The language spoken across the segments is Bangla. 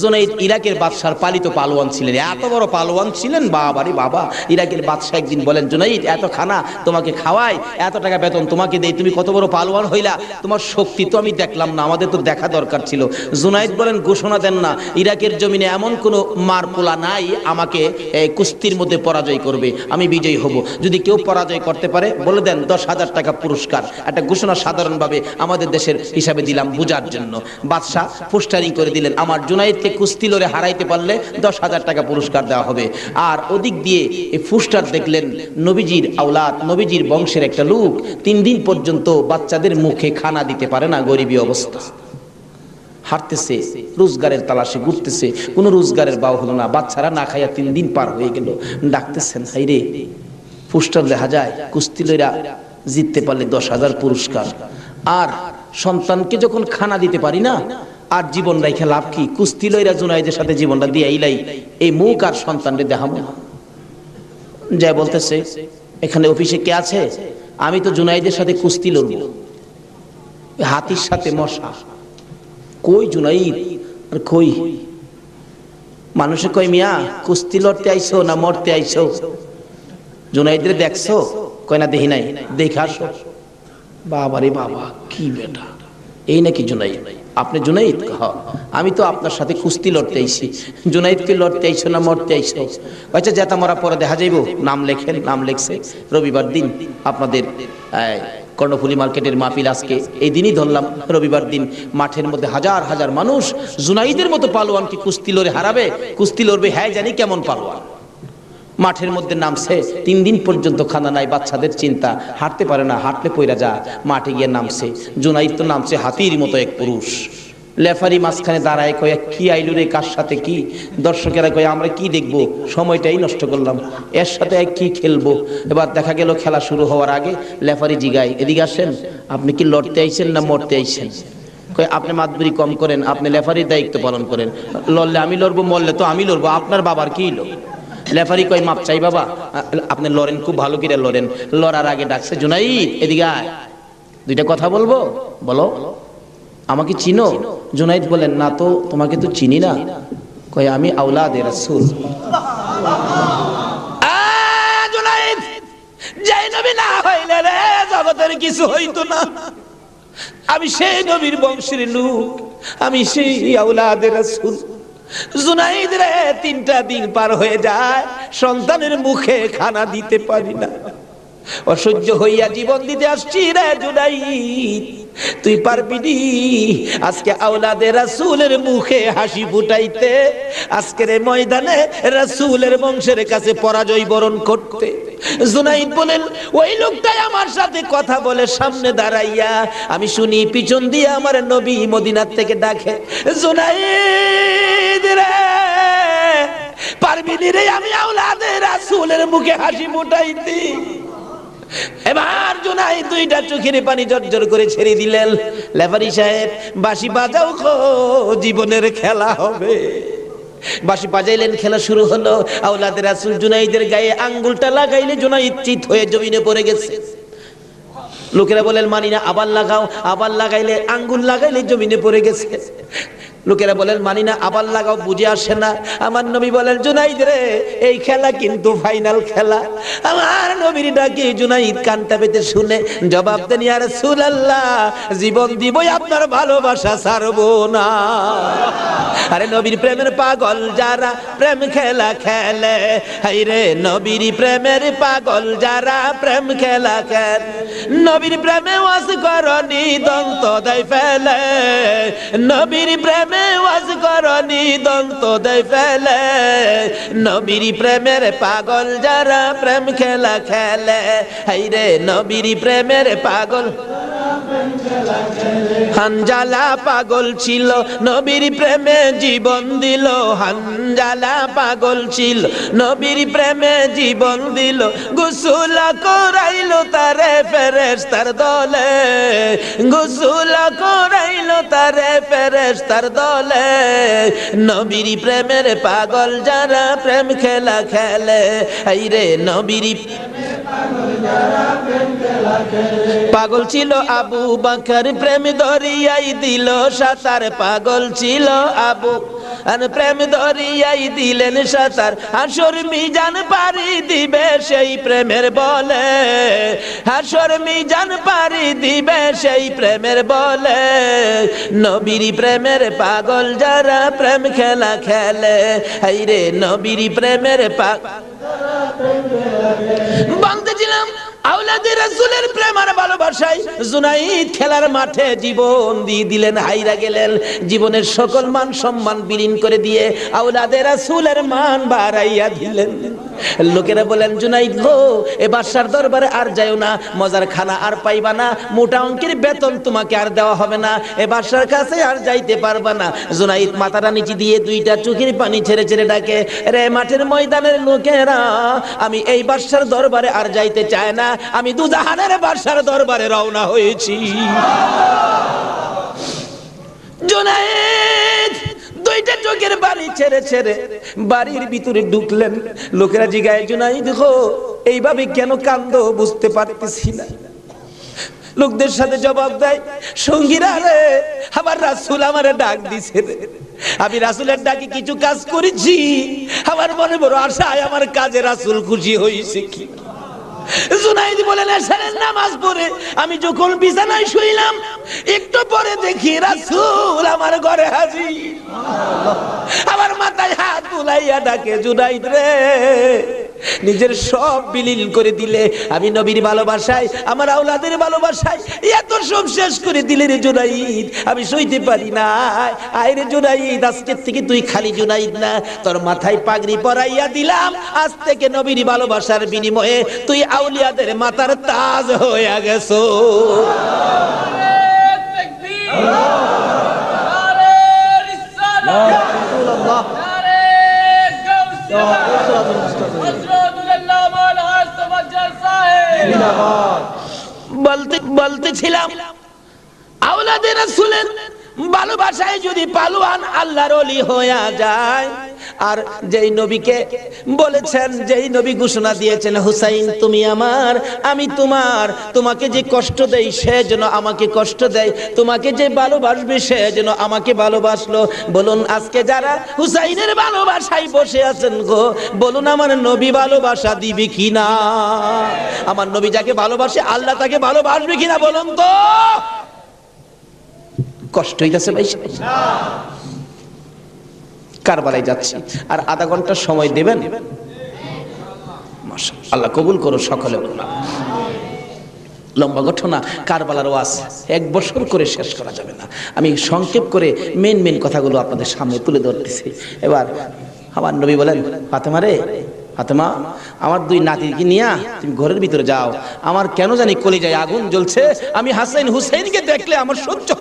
জুনাইদ ইরাকের বাদশার পালিত পালোয়ান ছিলেন, এত বড় পালোয়ান ছিলেন, বাবারে বাবা। ইরাকের বাদশা একদিন বলেন, জুনাইদ এত খানা তোমাকে খাওয়াই, এত টাকা বেতন তোমাকে দেই, তুমি কত বড় পালোয়ান হইলা, তোমার শক্তি তো আমি দেখলাম না, আমাদের তো দেখা দরকার ছিল। জুনাইদ বলেন, ঘোষণা দেন না, ইরাকের জমিনে এমন কোনো মারপোলা নাই আমাকে কুস্তির মধ্যে পরাজয় করবে, আমি বিজয়ী হব। যদি কেউ পরাজয় করতে পারে বলে দেন 10,000 টাকা পুরস্কার। একটা ঘোষণা সাধারণভাবে আমাদের দেশের হিসাবে দিলাম বুঝার জন্য। বাদশাহ পোস্টারিং করে দিলেন, আমার জুনাইদকে কুস্তি লড়ে হারাইতে পারলে 10,000 টাকা পুরস্কার দেওয়া হবে। আর ওদিক দিয়ে এই পোস্টার দেখলেন নবীজির আওলাদ, নবীজির বংশের একটা লোক 3 দিন পর্যন্ত বাচ্চাদের মুখে খানা দিতে পারে না, গরিবী অবস্থা, হাঁটতেছে, রোজগারের তালাশে ঘুরতেছে, কোনো রোজগারের বাও হলো না, বাচ্চারা না খাইয়া 3 দিন পার হয়ে গেল। ডাকতেছেন, হাইরে পোস্টার দেখা যায় কুস্তি লইরা জিততে পারলে 10,000 পুরস্কার, আর সন্তানকে যখন খানা দিতে পারি না, আর জীবন রাইখা লাভ কি? কুস্তি লইরা জুনাইদের সাথে জীবনটা দিয়ে আইলাই, এই মুখ আর সন্তানরে দেখাবো না। যাই বলতেছে, এখানে অফিসে কে আছে? আমি তো জুনাইদের সাথে কুস্তি লড়ব, হাতির সাথে মশা। কই জুনাইদ? আর কই? মানুষে কই, মিয়া কুস্তি লড়তে আইছো না মরতে আইছো? জুনাইদরে দেখছো? কয় না, দেখি নাই। দেখে আসো। বাবারে বাবা, কি বেটা, এই নাকি জুনাইদ? আপনি জুনাইদ? আমি তো আপনার সাথে কুস্তি লড়তে আইছি। জুনাইদকে লড়তে আইছো না মরতে আইছো? আচ্ছা, যেটা মরা পরে দেখা যাইব, নাম লেখেন। নাম লেখছে, রবিবার দিন আপনাদের কর্ণফুলী মার্কেটের মাহফিল আজকে, এই দিনই ধরলাম রবিবার দিন, মাঠের মধ্যে হাজার হাজার মানুষ জুনাইদের মতো পালোয়ানকে কুস্তি লড়ে হারাবে, কুস্তি লড়বে। হ্যাঁ জানি কেমন পালোয়ান। মাঠের মধ্যে নামছে, 3 দিন পর্যন্ত খানা নাই, বাচ্চাদের চিন্তা, হাঁটতে পারে না, হাঁটলে পয়রা যা। মাঠে গিয়ে নামছে, জুনাইদ তো নামছে হাতির মতো এক পুরুষ। লেফারি মাঝখানে দাঁড়ায়, কয় কি আইলো রে, কার সাথে কি? দর্শকেরা কয় আমরা কি দেখবো, সময়টাই নষ্ট করলাম, এর সাথে কি খেলবো। এবার দেখা গেল খেলা শুরু হওয়ার আগে লেফারি জিগায়, এদিকে আসেন, আপনি কি লড়তে আইছেন না মরতে আইছেন? কয় আপনি মাতবুরি কম করেন, আপনি লেফারির দায়িত্ব পালন করেন, লড়লে আমি লড়বো, মরলে তো আমি লড়বো, আপনার বাবার কি লো? লেফারি কয়, মাপ চাই বাবা, আপনি লড়েন, খুব ভালো করে লড়েন। লড়ার আগে ডাকছে, জুনাইদ এদিকে আয়, 2টা কথা বলবো, বলো। আমাকে চিনো? জুনাইদ বলেন, না তো, তোমাকে তো চিনি না। কয়, আমি আওলাদে রাসূল। জুনাইদ, যে নবী না হইলে রে জগতের কিছু হইতো না, আমি সেই নবীর বংশের লোক, আমি সেই আওলাদে রাসূল। জুনাইদ রে, 3টা দিন পার হয়ে যায়, সন্তানের মুখে খানা দিতে পারি না, অসহ্য হইয়া জীবন দিতে আসছি রে জুনাইদ। তুই পারবি নি আজকে আওলাদে রাসূলের মুখে হাসি ফুটাইতে, আজকের ময়দানে রাসূলের বংশের কাছে পরাজয় বরণ করতে? জুনাইদ বলেন, ওই লোকটাই আমার সাথে কথা বলে সামনে দাঁড়াইয়া, আমি শুনি পিছন দিয়ে আমার নবী মদিনার থেকে ডাকে, জুনাইদ রে, পারবি নি রে আমি আওলাদে রাসূলের মুখে হাসি ফুটাইতে? এবার জুনাইদ 2টা চোখের পানি জর্জর করে ছেড়ে দিলেন। লেফারি সাহেব, বাঁশি বাজাও, জীবনের খেলা হবে। বাঁশি বাজাইলেন, খেলা শুরু হলো। আওলাদে রাসূল জুনাইদের গায়ে আঙ্গুলটা লাগাইলে জুনাইদ চিত হয়ে জমিনে পড়ে গেছে। লোকেরা বলেন, মানি না, আবার লাগাও। আবার লাগাইলে, আঙ্গুল লাগাইলে জমিনে পড়ে গেছে। লোকেরা বলেন, মানি না, আবার লাগাও, বুঝে আসে না। আমার নবী বলেন, জুনাইদ রে, এই খেলা কিন্তু ফাইনাল খেলা। আমার নবীর ডাকে জুনাইদ কানটা পেতে শুনে জবাব দেন, ইয়া রাসূলুল্লাহ, জীবন দিবই, আপনার ভালোবাসা ছাড়বো না। আরে নবীর প্রেমের পাগল যারা প্রেম খেলা খেলে, হাই রে নবীর প্রেমের পাগল যারা প্রেম খেলা খেলে, নবীর প্রেমে ওয়াজ করনি দন্ত দেয় ফেলে, নবীর প্রেমে ওয়াজ করনি দন্ত দেয় ফেলে, নবীর প্রেমের পাগল যারা প্রেম খেলা খেলে, হাই রে নবীর প্রেমের পাগল। হানজালা পাগল ছিল, নবীর প্রেমে জীবন দিল। হানজালা পাগল ছিল, নবীর প্রেমে জীবন দিল। গোসল করাইলো তারে ফেরেশতার দলে, গোসল করাইলো তারে ফেরেশতার দলে, নবীর প্রেমের পাগল যারা প্রেম খেলা খেলে, এই রে নবীর পাগল ছিল আবু বকর, প্রেম দরিয়াই দিল সাঁতার। পাগল ছিল আবু, আর প্রেম দরিয়াই দিলেন সাঁতার, হাসর মিজান পারি দিবে সেই প্রেমের বলে, হাসর মিজান পারি দিবে সেই প্রেমের বলে। নবীর প্রেমের পাগল যারা প্রেম খেলা খেলে, হাইরে নবীর প্রেমের বলতেছিলাম আওলাদে রাসূলের প্রেম আর ভালোবাসায় জুনাইদ খেলার মাঠে জীবন দিয়ে দিলেন, হাইরা গেলেন। জীবনের সকল মান সম্মান বিলীন করে দিয়ে আওলাদে রাসূলের মান বাড়াইয়া দিলেন। লোকেরা বলেন, জুনাইদ গো, এ বাদশার দরবারে আর যাইও না, মজার খানা আর পাইবা না, মোটা অঙ্কের বেতন তোমাকে আর দেওয়া হবে না, এ বাদশার কাছে আর যাইতে পারবা না। জুনাইদ মাথাটা নিচে দিয়ে দুইটা চোখের পানি ছেড়ে ছেড়ে ডাকে, রে মাঠের ময়দানের লোকেরা, আমি এই বাদশার দরবারে আর যাইতে চাই না, আমি দুজাহানের বাদশার দরবারে রওনা হয়েছি। জুনাইদ দুইটা চোখের পানি ছেড়ে ছেড়ে বাড়ির ভিতরে ঢুকলেন। লোকেরা জিগায়, জুনাইদ গো, এইভাবে কেন কান্দো বুঝতে পারতেছি না। লোকদের সাথে জবাব দেয়, সঙ্গীরা রে, আমার রাসূল আমারে ডাক দিছে রে, আমি রাসূলের ডাকে কিছু কাজ করেছি, আমার মনে বড় আশায় আমার কাজে রাসূল খুশি হয়েছে কি। জুনাইদ বলেন, এশারের নামাজ পড়ে আমি যখন বিছানায় শুইলাম, একটু পরে দেখি রাসূল আমার ঘরে হাজির। আমার মাথায় হাত বুলাইয়া ডাকে, জুনাইদ রে, নিজের সব বিলীন করে দিলে, আমি নবীর ভালোবাসায়, আমার আওলাদের ভালোবাসায় এত সব শেষ করে দিলে রে জুনাইদ, আমি সইতে পারি না। আয় রে জুনাইদ, আজকের থেকে তুই খালি জুনাইদ না, তোর মাথায় পাগড়ি পরাইয়া দিলাম, আজ থেকে নবীর ভালোবাসার বিনিময়ে তুই আউলিয়াদের মাথার তাজ হয়ে গেছো। বলতেছিলাম আওলাদে রাসূলের ভালোবাসায় যদি পালোয়ান আল্লাহর ওলি হয়ে যায়, আর যেই নবীকে বলেছেন, যেই নবী ঘোষণা দিয়েছেন, হুসাইন তুমি আমার, আমি তোমার, তোমাকে যে কষ্ট দেই সে যেন আমাকে কষ্ট দেয়, তোমাকে যে ভালোবাসবে সে যেন আমাকে ভালোবাসলো। বলুন আজকে যারা হুসাইনের ভালোবাসায় বসে আছেন গো, বলুন আমার নবী ভালোবাসা দিবে কিনা? আমার নবী যাকে ভালোবাসে আল্লাহ তাকে ভালোবাসবে কিনা বলুন তো? কষ্ট হইতেছে ভাই, কারবালায় যাচ্ছি, আর আধা ঘন্টা সময় দেবেন? মাশাআল্লাহ, আল্লাহ কবুল করো সকলে। লম্বা ঘটনা, কারবালার ওয়াজ 1 বছর করে শেষ করা যাবে না, আমি সংক্ষেপ করে মেন কথাগুলো আপনাদের সামনে তুলে ধরতেছি। এবার আমার নবী বলেন, ফাতেমা রে, ফাতেমা, আমার 2 নাতিকে নিয়ে তুমি ঘরের ভিতরে যাও, আমার কেন জানি কলিজায় আগুন জ্বলছে, আমি হাসান হুসাইনকে দেখলে আমার সহ্য।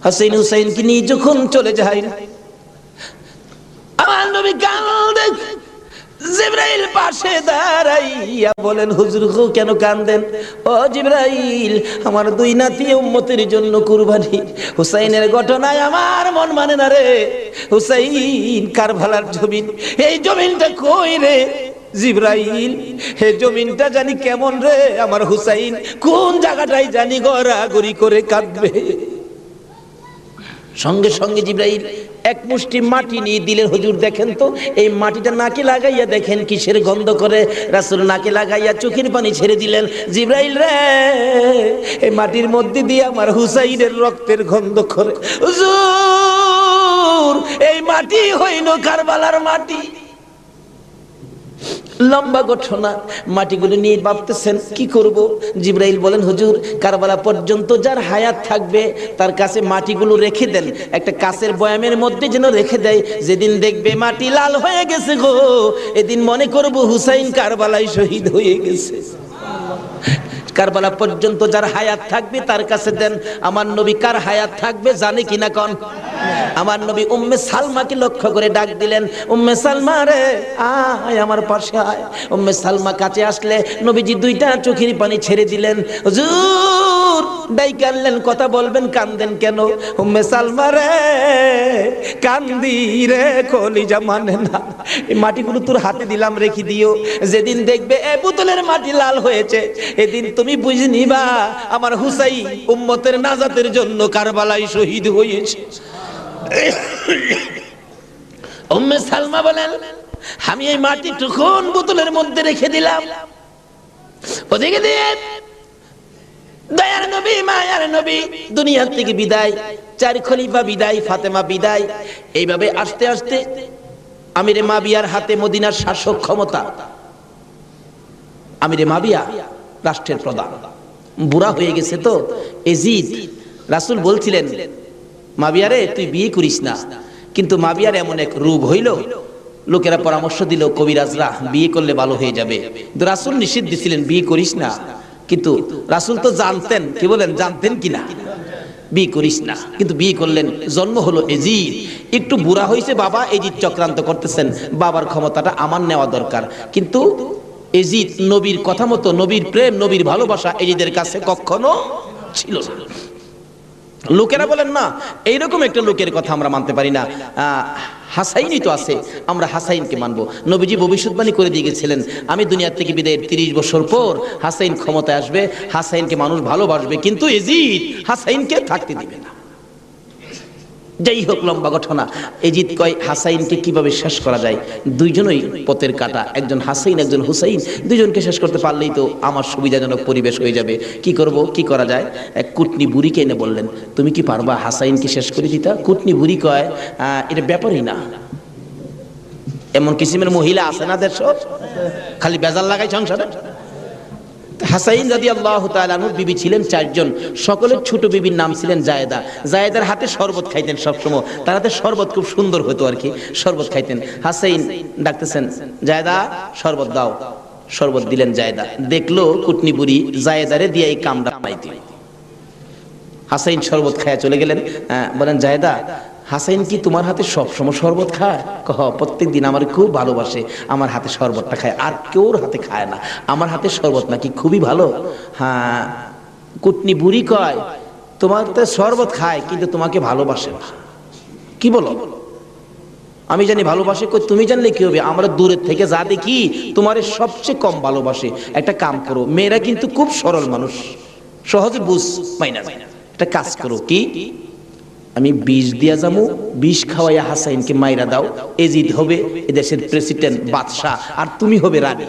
হাসান হুসাইনকে নিয়ে যখন চলে যায়, আমার নবী কাঁদে। জিবরাইল পাশে দাঁড়াইয়া বলেন, হুজুর গো কেন কাঁদেন? ও জিবরাইল, আমার 2 নাতি উম্মতের জন্য কুরবানি, হুসাইনের ঘটনায় আমার মন মানে না রে। হুসাইন কারবালার জমিন, এই জমিনটা কই রে জিবরাইল? হে জমিনটা জানি কেমন রে, আমার হুসাইন কোন জায়গাটাই জানি গড়াগড়ি করে কাঁদবে। সঙ্গে সঙ্গে জিবরাইল 1 মুষ্টি মাটি নিয়ে দিলেন, হুজুর দেখেন তো, এই মাটিটা নাকে লাগাইয়া দেখেন কিসের গন্ধ করে। রাসূল নাকে লাগাইয়া চোখের পানি ছেড়ে দিলেন, জিবরাইল রে, এই মাটির মধ্যে দিয়ে আমার হুসাইনের রক্তের গন্ধ করে। হুজুর, এই মাটি হইল কারবালার মাটি। লম্বা ঘটনা, মাটিগুলো নিয়ে ভাবতেছেন কি করব। জিবরাইল বলেন, হুজুর কারবালা পর্যন্ত যার হায়াত থাকবে তার কাছে মাটিগুলো রেখে দেন, একটা কাচের বয়ামের মধ্যে যেন রেখে দেয়, যেদিন দেখবে মাটি লাল হয়ে গেছে গো, এদিন মনে করব হুসাইন কারবালায় শহীদ হয়ে গেছে। কারবালা পর্যন্ত যার হায়াত থাকবে তার কাছে দেন। আমার নবী কার হায়াত থাকবে জানে কিনা কোন? আমার নবী উম্মে সালমাকে লক্ষ্য করে ডাক দিলেন, উম্মে সালমা রে, আয় আমার পাশে আয়। উম্মে সালমা কাছে আসলে নবীজি 2টা চোখের পানি ছেড়ে দিলেন। হুজুর ডাইকে আনলেন, কথা বলবেন, কান্দেন কেন? উম্মে সালমা রে, কান্দি রে, কলিজা মানে না, এই মাটিগুলো তোর হাতে দিলাম, রেখে দিও। যেদিন দেখবে এ বোতলের মাটি লাল হয়েছে, এদিন তুমি বুঝে নিবা আমার হুসাইন উম্মতের নাজাতের জন্য কারবালায় শহীদ হয়েছে। উম্মে সালমা বলেন, আমি এই মাটি টুকুন বোতলের মধ্যে রেখে দিলাম। ওদিকে দিয়ে দয়ার নবী মায়ার নবী দুনিয়া থেকে বিদায়, চার খলিফা বিদায়, ফাতেমা বিদায়। এইভাবে আস্তে আস্তে আমিরে মাবিয়ার হাতে মদিনার শাসক ক্ষমতা। আমিরে মাবিয়া রাষ্ট্রের প্রধান, বুড়া হয়ে গেছে তো এজিদ। রাসূল বলছিলেন, মাবিয়ারে তুই বিয়ে করিস না, কিন্তু মাবিয়ার এমন এক রোগ হইল, লোকেরা পরামর্শ দিল কবিরাজরা বিয়ে করলে ভালো হয়ে যাবে, কিন্তু রাসূল নিষেধ দিছিলেন বিয়ে করিস না। কিন্তু রাসূল তো জানতেন, কি বলেন, জানতেন কিনা, বিয়ে করিস না, কিন্তু বিয়ে করলেন। জন্ম হলো এজিদ। একটু বুড়া হয়েছে বাবা, এজিদ চক্রান্ত করতেছেন, বাবার ক্ষমতাটা আমার নেওয়া দরকার। কিন্তু এজিদ নবীর কথা মতো, নবীর প্রেম, নবীর ভালোবাসা এজিদের কাছে কখনো ছিল না। লোকেরা বলেন না, এইরকম একটা লোকের কথা আমরা মানতে পারি না। হাসাইনই তো আছে, আমরা হাসাইনকে মানবো। নবীজি ভবিষ্যৎবাণী করে দিয়ে গেছিলেন, আমি দুনিয়া থেকে বিদায়ের 30 বছর পর হাসাইন ক্ষমতায় আসবে, হাসাইনকে মানুষ ভালোবাসবে, কিন্তু এজিদ হাসাইনকে থাকতে দিবে না। যাই হোক, লম্বা ঘটনা। এজিদ কয় হাসাইনকে কিভাবে শেষ করা যায়, দুইজনই পথের কাটা, একজন হাসাইন একজন হুসাইন, দুইজনকে শেষ করতে পারলেই তো আমার সুবিধাজনক পরিবেশ হয়ে যাবে। কি করব, কি করা যায়? এক কুটনি বুড়িকে এনে বললেন, তুমি কি পারবা হাসাইনকে শেষ করে দিতা? কুটনি বুড়ি কয়, এটা ব্যাপারই না। এমন কিসিমের মহিলা আছে না দেশ, খালি বেজাল লাগাই সংসারে। হাসাইন রাদিয়াল্লাহু তাআলা আনহুর বিবি ছিলেন 4 জন, সকলের ছোট বিবির নাম ছিলেন জায়েদা। জায়েদার হাতে শরবত খাইতেন সবসময়, তার হাতে শরবত খুব সুন্দর হতো আর কি, শরবত খাইতেন। হাসাইন ডাকতেছেন, জায়েদা শরবত দাও। শরবত দিলেন জায়েদা। দেখলো কুটনি বুড়ি জায়েদারে দিয়ে এই কামটা পাইতে। হাসাইন শরবত খায়া চলে গেলেন। বলেন, জায়েদা হাসাইন কি তোমার হাতে সবসময় শরবত খায়? প্রত্যেক দিন আমার খুব ভালোবাসে, আমার হাতে শরবতটা খায়, আর কেউর হাতে খায় না, আমার হাতে শরবত নাকি খুবই ভালো। হ্যাঁ। কুটনি বুড়ি কয়, তোমার তো শরবত খায় কিন্তু তোমাকে ভালোবাসে না। কি বলো? আমি জানি ভালোবাসে, কই তুমি জানলে কি হবে, আমরা দূরের থেকে যা দেখি তোমার সবচেয়ে কম ভালোবাসে। একটা কাম করো, মেয়েরা কিন্তু খুব সরল মানুষ, সহজে বুঝ পাই না। একটা কাজ করো, কি আমি বিষ দিয়া যাবো, বিষ খাওয়াইয়া হাসাইনকে মাইরা দাও, এজিদ হবে এদেশের প্রেসিডেন্ট, বাদশাহ, আর তুমি হবে রানী।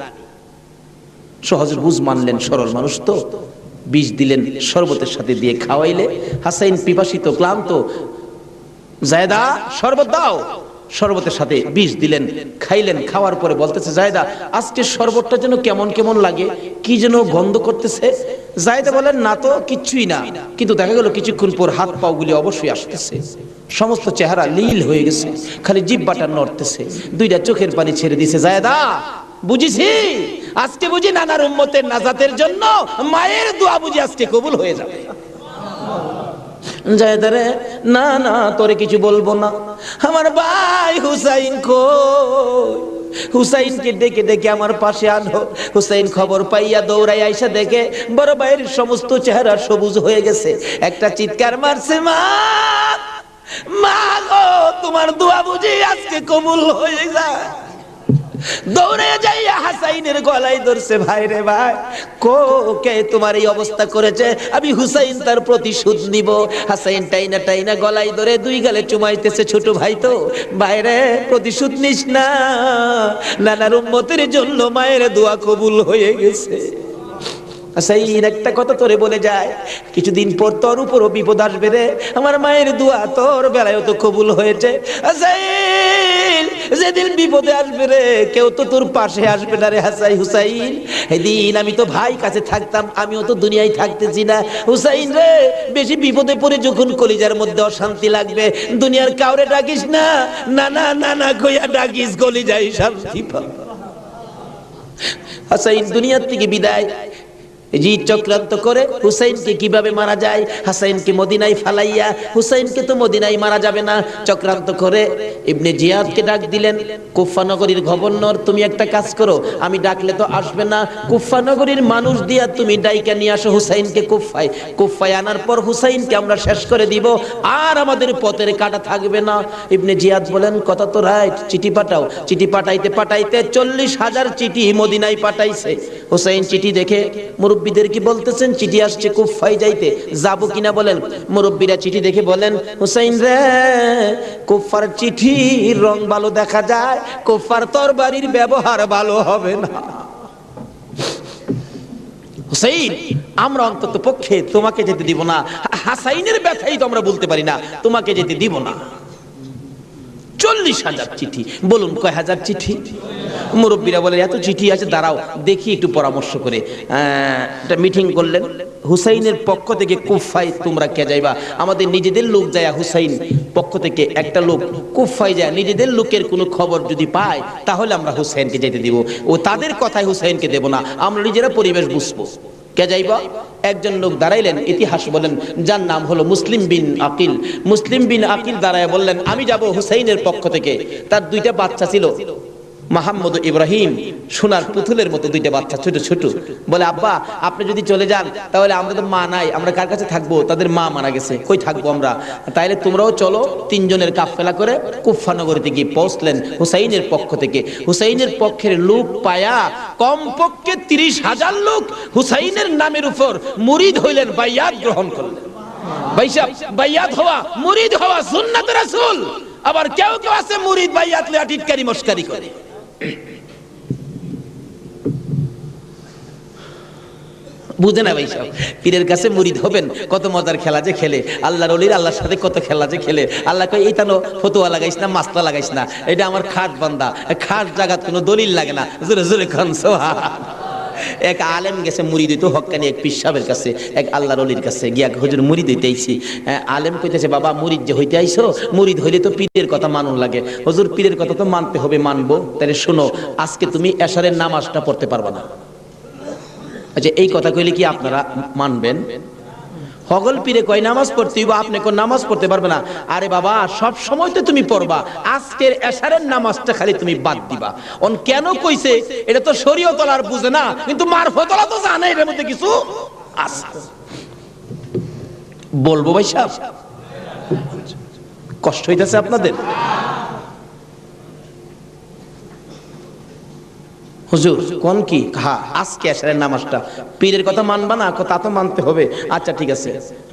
সহজে বুঝ মানলেন, সরল মানুষ তো। বিষ দিলেন, শরবতের সাথে দিয়ে খাওয়াইলে হাসাইন পিপাসিত ক্লান্ত, জায়েদা শরবত দাও। শরবতের সাথে বিষ দিলেন, খাইলেন। খাওয়ার পরে বলতেছে, জায়েদা আজকে শরবতটা যেন কেমন কেমন লাগে, কি যেন গন্ধ করতেছে। জায়েদা বলেন, না তো কিচ্ছুই না, কিন্তু দেখা গেল কিছুক্ষণ পর হাত পাও গুলি অবশ্যই আসতেছে, সমস্ত চেহারা লীল হয়ে গেছে, খালি জিহ্বাটা নড়তেছে, দুইটা চোখের পানি ছেড়ে দিছে। জায়েদা বুঝিছি, আজকে বুঝি নানার উম্মতের নাজাতের জন্য মায়ের দোয়া বুঝি আজকে কবুল হয়ে যাবে। জায়েদারে, না না তোরে কিছু বলবো না, আমার ভাই হুসাইন কই? হুসাইনকে ডেকে ডেকে আমার পাশে আনো। হুসাইন খবর পাইয়া দৌড়াই আইসা দেখে বড় ভাইয়ের সমস্ত চেহারা সবুজ হয়ে গেছে। একটা চিৎকার মারছে, মা মা গো, তোমার দোয়া বুঝি আজকে কবুল হয়ে যায়। দৌড়ে যাইয়া হাসাইনের গলায় ধরছে, ভাই রে ভাই, কে তোমার এই অবস্থা করেছে? আমি হুসাইন তার প্রতিশোধ নিব। হাসাইন টাইনা টাইনা গলায় ধরে 2 গালে চুমাইতেছে, ছোট ভাই তো, বাইরে প্রতিশোধ নিস না, নানার উম্মতের জন্য মায়ের দোয়া কবুল হয়ে গেছে। হাসাইন একটা কথা তোরে বলে যায়, কিছুদিন পর তোর উপরও বিপদ আসবে রে, আমার মায়ের দোয়া তোর বেলায়ও তো কবুল হয়েছে। হাসাইন যেদিন বিপদে আসবে রে, কেউ তো তোর পাশে আসবে না রে হুসাইন। সেদিন আমি তো ভাই কাছে থাকতাম, আমিও তো দুনিয়ায় থাকতেছি না। হুসাইন রে, বেশি বিপদে পড়ে যখন কলিজার মধ্যে অশান্তি লাগবে, দুনিয়ার কাউরে ডাকিস না, নানা নানা কইয়া ডাকিস, কলিজায় শান্তি পাবে। হাসাইন দুনিয়ার থেকে বিদায়। জি চক্রান্ত করে হুসাইনকে কিভাবে মারা যায়, হাসাইনকে মদিনায় ফালাইয়া, হুসাইনকে তো মদিনায় মারা যাবে না, চক্রান্ত করে ইবনে জিয়াদকে ডাক দিলেন। কুফা নগরীর গভর্নর, তুমি একটা কাজ করো, আমি ডাকলে তো আসবে না, কুফা নগরীর মানুষ দিয়া তুমি ডাইকা নিয়ে আসো হুসাইনকে কুফায়। কুফায় আনার পর হুসাইনকে আমরা শেষ করে দিব, আর আমাদের পথের কাটা থাকবে না। ইবনে জিয়াদ বলেন, কথা তো রাইট, চিঠি পাঠাও। চিঠি পাঠাইতে পাঠাইতে 40,000 চিঠি মদিনায় পাঠাইছে। হুসাইন চিঠি দেখে মুরব্বীদের কি বলতেছেন, চিঠি আসছে কুফায় যাইতে, যাবো কিনা বলেন। মুরব্বীরা চিঠি দেখে বলেন, হুসাইন রে, কুফার চিঠির রং ভালো দেখা যায়, কুফার তরবারির ব্যবহার ভালো হবে না। হুসাইন, আমরা অন্তত পক্ষে তোমাকে যেতে দিব না, হাসাইনের ব্যথাই তো আমরা বলতে পারি না, তোমাকে যেতে দিব না। 40,000 চিঠি, বলুন কয় হাজার চিঠি? মুরব্বীরা বলে, এত চিঠি আছে, দাঁড়াও দেখি একটু পরামর্শ করে। একটা মিটিং করলেন, হুসাইনের পক্ষ থেকে কুফায় তোমরা কে যাইবা? আমাদের নিজেদের লোক যায়, হুসাইন পক্ষ থেকে একটা লোক কুফায় যায়, নিজেদের লোকের কোনো খবর যদি পায় তাহলে আমরা হুসাইনকে যেতে দিব, ও তাদের কথায় হুসাইনকে দেব না, আমরা নিজেরা পরিবেশ বুঝবো। কে যাইবা? একজন লোক দাঁড়াইলেন, ইতিহাস বলেন, যার নাম হলো মুসলিম বিন আকিল। মুসলিম বিন আকিল দাঁড়ায় বললেন, আমি যাব হুসাইনের পক্ষ থেকে। তার 2টা বাচ্চা ছিল, মোহাম্মদ ইব্রাহিম, সোনার পুতুলের মতো 2টা বাচ্চা, ছোট ছোট। বলে, আব্বা আপনি যদি চলে যান তাহলে আমরা তো মা নাই, আমরা কার কাছে থাকবো? তাদের মা মারা গেছে, কই থাকবো আমরা? তাইলে তোমরাও চলো। 3 জনের কাফেলা করে কুফা নগরীতে গিয়ে পৌঁছলেন হুসাইনের পক্ষ থেকে। হুসাইনের পক্ষের লোক পায়া কমপক্ষে 30,000 লোক হুসাইনের নামের উপর মুরিদ হইলেন, বাইয়াত গ্রহণ করলেন। বাইয়াত হওয়া, মুরিদ হওয়া সুন্নাত রাসূল। আবার কেউ কেউ আছে মুরিদ বাইয়াত লিয়া টিটকারি মস্কারি করে। বুঝে না ভাই সব, পীরের কাছে মুরিদ হবেন, কত মজার খেলা যে খেলে, আল্লাহর ওলির আল্লাহর সাথে কত খেলা যে খেলে। আল্লাহ কয়, এইটা নো ফতোয়া লাগাইস না, মাসলা লাগাইস না, এটা আমার খাট বান্দা, খাট জাগাত কোনো দলিল লাগে না। জোরে জোরে খান সুবহান। এক আলেম গেছে মুরিদ হইতো, হক্কানি এক পীর সাহেবের কাছে, এক আল্লাহর ওলির কাছে গিয়া, হুজুর মুরিদ হইতে আইছি। আলেম কইতেছে, বাবা মুরিদ যে হইতে আইছো, মুরিদ হইলে তো পীরের কথা মানুন লাগে। হুজুর পীরের কথা তো মানতে হবে, মানবো। তাহলে শোনো, আজকে তুমি এশারের নামাজটা পড়তে পারবা না। আচ্ছা, এই কথা কইলে কি আপনারা মানবেন? হগল পীরে কয় নামাজ পড়তে হইব, আপনি কোন নামাজ পড়তে পারবে না। আরে বাবা, সব সময় তো তুমি পড়বা, আজকের এশারের নামাজটা খালি তুমি বাদ দিবা। অন কেন কইছে? এটা তো শরীয়ত আর বুঝে না, কিন্তু মারফতলা তো জানে এর মধ্যে কিছু আছে। বলবো ভাই সাহেব, কষ্ট হইতাছে আপনাদের? হুজুর কোন কি? হ্যাঁ, আজকে এশারের নামাজটা পীরের কথা মানবা না? তা তো মানতে হবে। আচ্ছা ঠিক আছে,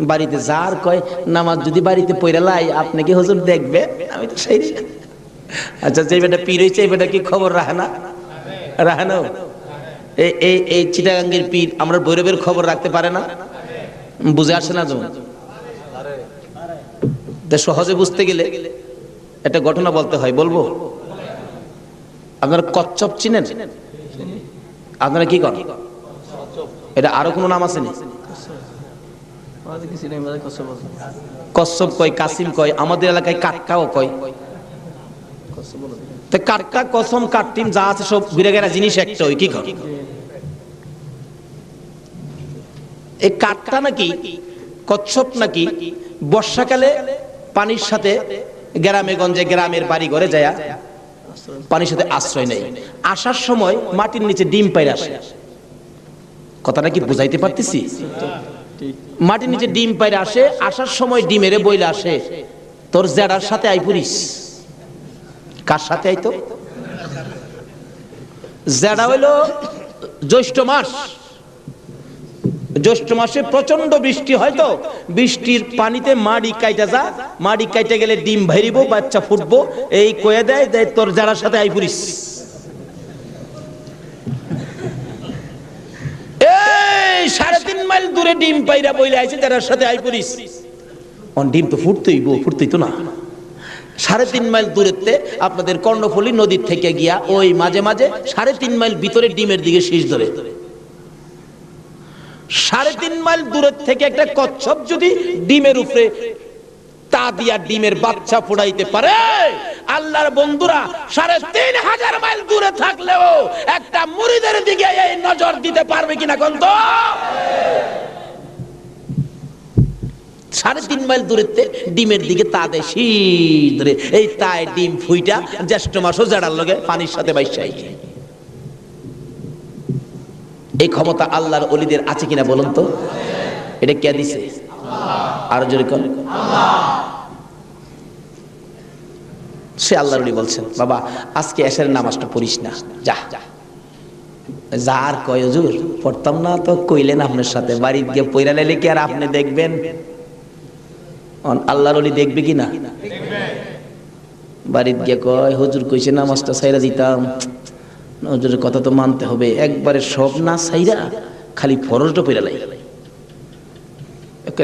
বাড়িতে যার কয় নামাজ যদি বাড়িতে পড়ে লাই, আপনি কি হুজুর দেখবে? আমি তো সেই। আচ্ছা, যে বেটা পীর হইছে, এই বেটা কি খবর রাখে না? রাখে না? এই চিটাগাঙ্গের পীর আমরা ভৈরবের খবর রাখতে পারে না? বুঝে আসে না? সহজে বুঝতে গেলে একটা ঘটনা বলতে হয়, বলবো? আপনারা কচ্ছপ চিনেন? আপনারা কি করেন? এটা আরো কোন নাম আছে? কচ্ছপ কয়, কাসিম কয়, আমাদের এলাকায় কাটকাও কয়। কাটকা, কসম, কাটটিম যা আছে সব ঘুরে গেরা জিনিস একটা, ওই কি কর? এই কাটকা নাকি কচ্ছপ নাকি বর্ষাকালে পানির সাথে গ্রামে গঞ্জে, গ্রামের বাড়ি ঘরে যায়, পানির সাথে আশ্রয় নেই, আসার সময় মাটির নিচে ডিম পাইরা আসে। কথাটা কি বুঝাইতে পারতেছি? মাটির নিচে ডিম পাইরা আসে, আসার সময় ডিমেরে বইলে আসে, তোর জেডার সাথে আই পুরিস। কার সাথে আইতো? জেডা হইলো জ্যৈষ্ঠ মাস। জ্যৈষ্ঠ মাসে প্রচন্ড বৃষ্টি হয়, তো বৃষ্টির পানিতে মাড়ি কাইটা যা, মাড়ি কাইটা গেলে ডিম ভাইরিব, বাচ্চা ফুটবো, এই কয়ে দেয়, তোর যারার সাথে আই পুরিস। এই 3.5 মাইল দূরে ডিম পাইরা বইলে আইছে, যারার সাথে আই পুরিস। ডিম তো ফুটতেই তো না। 3.5 মাইল দূরেতে আপনাদের কর্ণফুলী নদীর থেকে গিয়া ওই মাঝে মাঝে 3.5 মাইল ভিতরে ডিমের দিকে শীষ ধরে। 3.5 মাইল দূরের থেকে একটা কচ্ছপ যদি ডিমের উপরে তা দিয়া ডিমের বাচ্চা ফোড়াইতে পারে, আল্লাহর বন্ধুরা ৩,৫০০ মাইল দূরে থাকলেও একটা মুরিদের দিকে এই নজর দিতে পারবে কিনা কোন তো? ৩.৫ মাইল দূরেতে ডিমের দিকে তা দেয় শীত ধরে, এই তাই ডিম ফুইটা জ্যৈষ্ঠ মাসও জাড়ার লগে পানির সাথে বাইশাই। এই ক্ষমতা আল্লাহর ওলিদের আছে কিনা বলুন তো? এটা কে দিছে? আর জোরে কোন? সে আল্লাহর ওলি বলছেন, বাবা আজকে এশারের নামাজটা পড়িস না, যা যা। যার কয় হুজুর পড়তাম না তো কইলেন আপনার সাথে, বাড়ি গিয়ে পয়রা লাইলে কি আর আপনি দেখবেন? আল্লাহর ওলি দেখবে কি না? বাড়িতে গিয়ে কয় হুজুর কইছে নামাজটা ছাইরা দিতাম, হুজুরের কথা তো মানতে হবে, একবারে সব না ছাইরা খালি ফরজটা পয়রা লাই,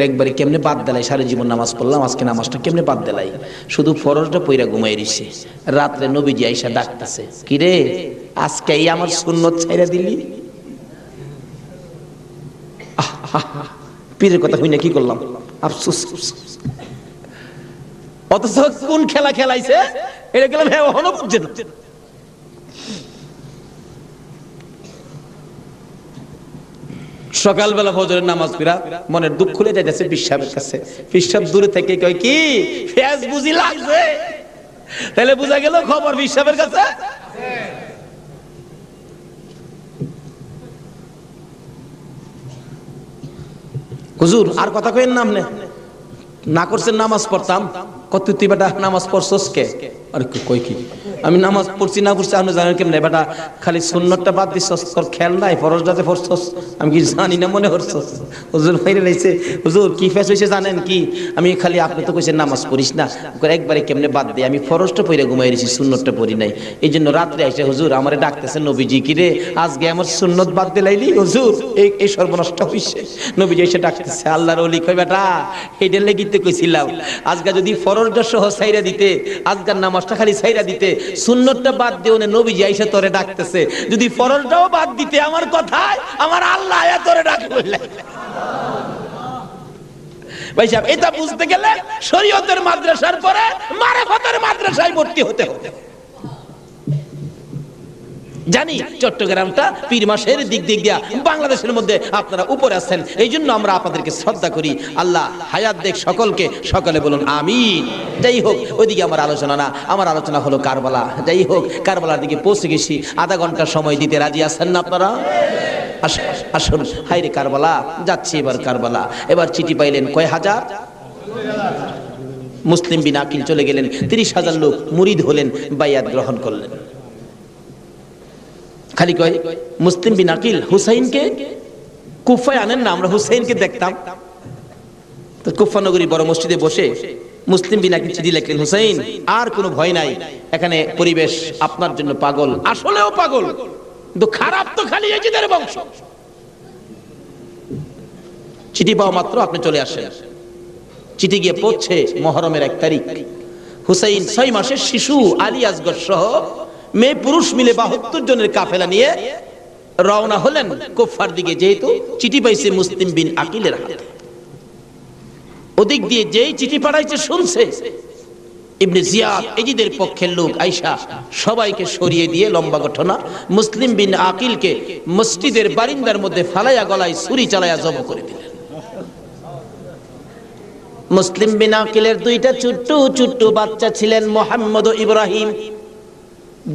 একবারে কেমনে বাদ দিলাই, সারা জীবন নামাজ পড়লাম, আজকে নামাজটা কেমনে বাদ দিলাই, শুধু ফরজটা পয়রা ঘুমাই রইছে। রাত্রে নবীজি আইসা ডাকতেছে, কি রে আজকে এই আমার সুন্নত ছাইরা দিলি? পীরের কথা হই না কি করলাম, আফসোস। অথচ কোন খেলা খেলাইছে এটা গেলাম এখনো বুঝছে না। সকালবেলা ফজরের নামাজ পড়া মনের দুঃখ খুলে যাইতেছে পিসাবের কাছে, পিসাব দূরে থেকে কয় কি ফেজ বুঝি লাগছে, তাহলে বুঝা গেল খবর পিসাবের কাছে। হুজুর আর কথা কইেন না, আপনি না করছেন নামাজ পড়তাম, কত তুই বেটা নামাজ পড়ছস কে? আরে কই কি আমি নামাজ পড়ছি না পড়ছি আপনি জানেন কেমনে? বেটা খালি সুন্নতটা বাদ দিছস, তোর খেয়াল নাই ফরজটাতে পড়ছস, আমি কি জানি না মনে করছস? হুজুর বাইরে লাইছে, হুজুর কি ফেস হইছে জানেন কি? আমি খালি আপনি তো কইছেন নামাজ পড়িস না, একবারে কেমনে বাদ দেই, আমি ফরজটা পড়ে ঘুমাই রইছি, সুন্নতটা পড়ি নাই, এই জন্য রাত্রে আইসে হুজুর আমারে ডাকতেছেন, নবীজি কি রে আজকে আমার সুন্নত বাদ দিলাইলি? হুজুর এই সর্বনষ্ট হইছে। নবীজি এসে ডাকতেছে, আল্লাহর ওলি কই বেটা এইটার লেগিতে কইছিলাম আজকে যদি ফরজটা সহ ছাইরা দিতে, আজকের নামাজটা খালি ছাইরা দিতে, সুন্নতটা বাদ দিও না, নবীজি আইসা তোরে ডাকতেছে, যদি ফরজটাও বাদ দিতে আমার কথায় আমার আল্লাহ আয়া তোরে ডাকবে। ভাই সাহেব এটা বুঝতে গেলে শরীয়তের মাদ্রাসার পরে মারিফতের মাদ্রাসায় ভর্তি হতে হবে। জানি চট্টগ্রামটা পীর মাসের দিক দিয়া বাংলাদেশের মধ্যে আপনারা উপরে আছেন, এই জন্য আমরা আপনাদেরকে শ্রদ্ধা করি। আল্লাহ হায়াত দেখ সকলকে, সকলে বলুন আমিন। যাই হোক ওইদিকে আমার আলোচনা না, আমার আলোচনা হলো কারবালা। যাই হোক কারবালার দিকে পৌঁছে গেছি, আধা ঘন্টা সময় দিতে রাজি আছেন না আপনারা? আসুন হাইরে কারবালা যাচ্ছি, এবার কারবালা। এবার চিঠি পাইলেন কয় হাজার? মুসলিম বিন আকিল চলে গেলেন, ৩০,০০০ লোক মুরিদ হলেন, বাইয়াত গ্রহণ করলেন। খালি কয় মুসলিম বিন আকিল হুসাইনকে কুফায় আনেন না, আমরা হুসাইনকে দেখতাম। তো কুফা নগরী বড় মসজিদে বসে মুসলিম বিন আকিল চিঠি লিখলেন, হুসাইন আর কোনো ভয় নাই, এখানে পরিবেশ আপনার জন্য পাগল, আসলেও পাগল, কিন্তু খারাপ তো খালি এজিদের বংশ। চিঠি পাওয়া মাত্র আপনি চলে আসেন। চিঠি গিয়ে পৌঁছে মুহররমের ১ তারিখ। হুসাইন ৬ মাসের শিশু আলী আসগর সহ মেয়ে পুরুষ মিলে ৭২ জনের কাফেলা নিয়ে রওনা হলেন কুফার দিকে, যেহেতু চিঠি পাইছে মুসলিম বিন আকিলের হাতে। ওদিক দিয়ে যেই চিঠি পাঠাইছে শুনছে, ইবনে জিয়াদ এজিদের পক্ষের লোক আইসা সবাইকে সরিয়ে দিয়ে, লম্বা ঘটনা, মুসলিম বিন আকিলকে মসজিদের বারিন্দার মধ্যে ফালাইয়া গলায় ছুরি চালাইয়া জব করে দিলেন। মুসলিম বিন আকিলের 2টা ছোট্ট ছোট্ট বাচ্চা ছিলেন, মুহাম্মদ ও ইব্রাহিম।